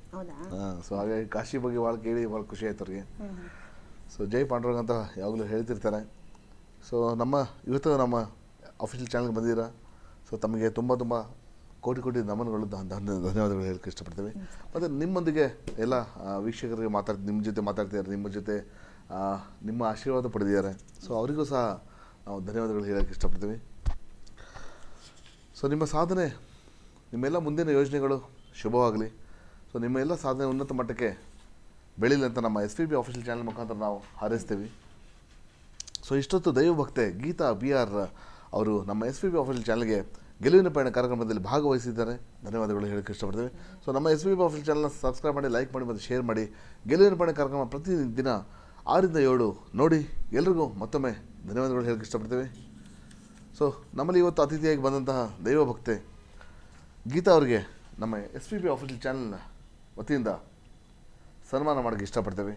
ಸೊ ಹಾಗಾಗಿ ಕಾಶಿ ಬಗ್ಗೆ ಭಾಳ ಕೇಳಿ ಭಾಳ ಖುಷಿ ಆಯ್ತು ಅವ್ರಿಗೆ. ಸೊ ಜೈ ಪಾಂಡುರಂಗ ಅಂತ ಯಾವಾಗಲೂ ಹೇಳ್ತಿರ್ತಾರೆ. ಸೊ ಇವತ್ತು ನಮ್ಮ ಅಫಿಷಿಯಲ್ ಚಾನಲ್ಗೆ ಬಂದಿದ್ದೀರಾ. ಸೊ ತಮಗೆ ತುಂಬ ಕೋಟಿ ನಮನಗಳು, ಧನ್ಯವಾದಗಳು ಹೇಳಕ್ಕೆ ಇಷ್ಟಪಡ್ತೀವಿ. ಮತ್ತು ನಿಮ್ಮೊಂದಿಗೆ ಎಲ್ಲ ವೀಕ್ಷಕರಿಗೆ ನಿಮ್ಮ ಜೊತೆ ಮಾತಾಡ್ತಿದ್ದಾರೆ, ನಿಮ್ಮ ಜೊತೆ ನಿಮ್ಮ ಆಶೀರ್ವಾದ ಪಡೆದಿದ್ದಾರೆ. ಸೊ ಅವರಿಗೂ ಸಹ ನಾವು ಧನ್ಯವಾದಗಳು ಹೇಳೋಕ್ಕೆ ಇಷ್ಟಪಡ್ತೀವಿ. ಸೊ ನಿಮ್ಮ ಸಾಧನೆ, ನಿಮ್ಮೆಲ್ಲ ಮುಂದಿನ ಯೋಜನೆಗಳು ಶುಭವಾಗಲಿ. ಸೊ ನಿಮ್ಮ ಎಲ್ಲ ಸಾಧನೆ ಉನ್ನತ ಮಟ್ಟಕ್ಕೆ ಬೆಳೀಲಿ ಅಂತ ನಮ್ಮ SPB ಆಫೀಷಿಯಲ್ ಚಾನಲ್ ಮುಖಾಂತರ ನಾವು ಹಾರೈಸ್ತೀವಿ. ಸೊ ಇಷ್ಟೊತ್ತು ದೈವಭಕ್ತೆ ಗೀತಾ BR ಅವರು ನಮ್ಮ SPB ಆಫೀಷಿಯಲ್ ಚಾನಲ್ಗೆ ಗೆಲುವಿನ ಪಯಣ ಕಾರ್ಯಕ್ರಮದಲ್ಲಿ ಭಾಗವಹಿಸಿದ್ದಾರೆ. ಧನ್ಯವಾದಗಳು ಹೇಳೋಕ್ಕೆ ಇಷ್ಟಪಡ್ತೀವಿ. ಸೊ ನಮ್ಮ SPB ಆಫೀಷಿಯಲ್ ಚಾನಲ್ನ ಸಬ್ಸ್ಕ್ರೈಬ್ ಮಾಡಿ, ಲೈಕ್ ಮಾಡಿ ಮತ್ತು ಶೇರ್ ಮಾಡಿ. ಗೆಲುವಿನ ಪಯಣ ಕಾರ್ಯಕ್ರಮ ಪ್ರತಿದಿನ 6 ರಿಂದ 7 ನೋಡಿ. ಎಲ್ರಿಗೂ ಮತ್ತೊಮ್ಮೆ ಧನ್ಯವಾದಗಳು ಹೇಳೋಕ್ಕೆ ಇಷ್ಟಪಡ್ತೀವಿ. ಸೊ ನಮ್ಮಲ್ಲಿ ಇವತ್ತು ಅತಿಥಿಯಾಗಿ ಬಂದಂತಹ ದೈವಭಕ್ತೆ ಗೀತಾ ಅವರಿಗೆ ನಮ್ಮ SPB ಆಫೀಷಿಯಲ್ ಚಾನಲ್ನ ವತಿಯಿಂದ ಸನ್ಮಾನ ಮಾಡೋಕ್ಕೆ ಇಷ್ಟಪಡ್ತೇವೆ.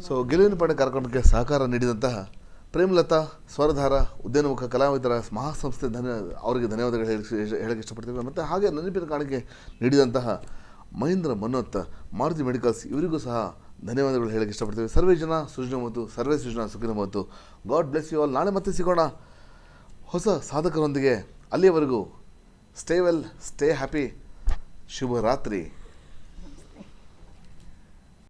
ಸೊ ಗೆಲುವಿನ ಪಯಣ ಕಾರ್ಯಕ್ರಮಕ್ಕೆ ಸಹಕಾರ ನೀಡಿದಂತಹ ಪ್ರೇಮಲತಾ ಸ್ವರಧಾರ ಉದ್ಯಾನಮುಖ ಕಲಾವಿದರ ಮಹಾಸಂಸ್ಥೆ ಅವರಿಗೆ ಧನ್ಯವಾದಗಳು ಹೇಳಕ್ಕೆ ಇಷ್ಟಪಡ್ತೀವಿ. ಮತ್ತು ಹಾಗೆ ನೆನಪಿನ ಕಾಣಿಕೆ ನೀಡಿದಂತಹ ಮಹೇಂದ್ರ ಮನೋತ್, ಮಾರುತಿ ಮೆಡಿಕಲ್ಸ್, ಇವರಿಗೂ ಸಹ ಧನ್ಯವಾದಗಳು ಹೇಳಕ್ಕೆ ಇಷ್ಟಪಡ್ತೀವಿ. ಸರ್ವೇ ಜನ ಸೃಜನಮತ್ತು, ಸರ್ವೇ ಸೃಜನ ಸುಖಿನಮತ್ತು. God bless you all. ನಾಳೆ ಮತ್ತೆ ಸಿಗೋಣ ಹೊಸ ಸಾಧಕರೊಂದಿಗೆ. ಅಲ್ಲಿಯವರೆಗೂ ಸ್ಟೇ ವೆಲ್, ಸ್ಟೇ ಹ್ಯಾಪಿ. ಶುಭ ರಾತ್ರಿ.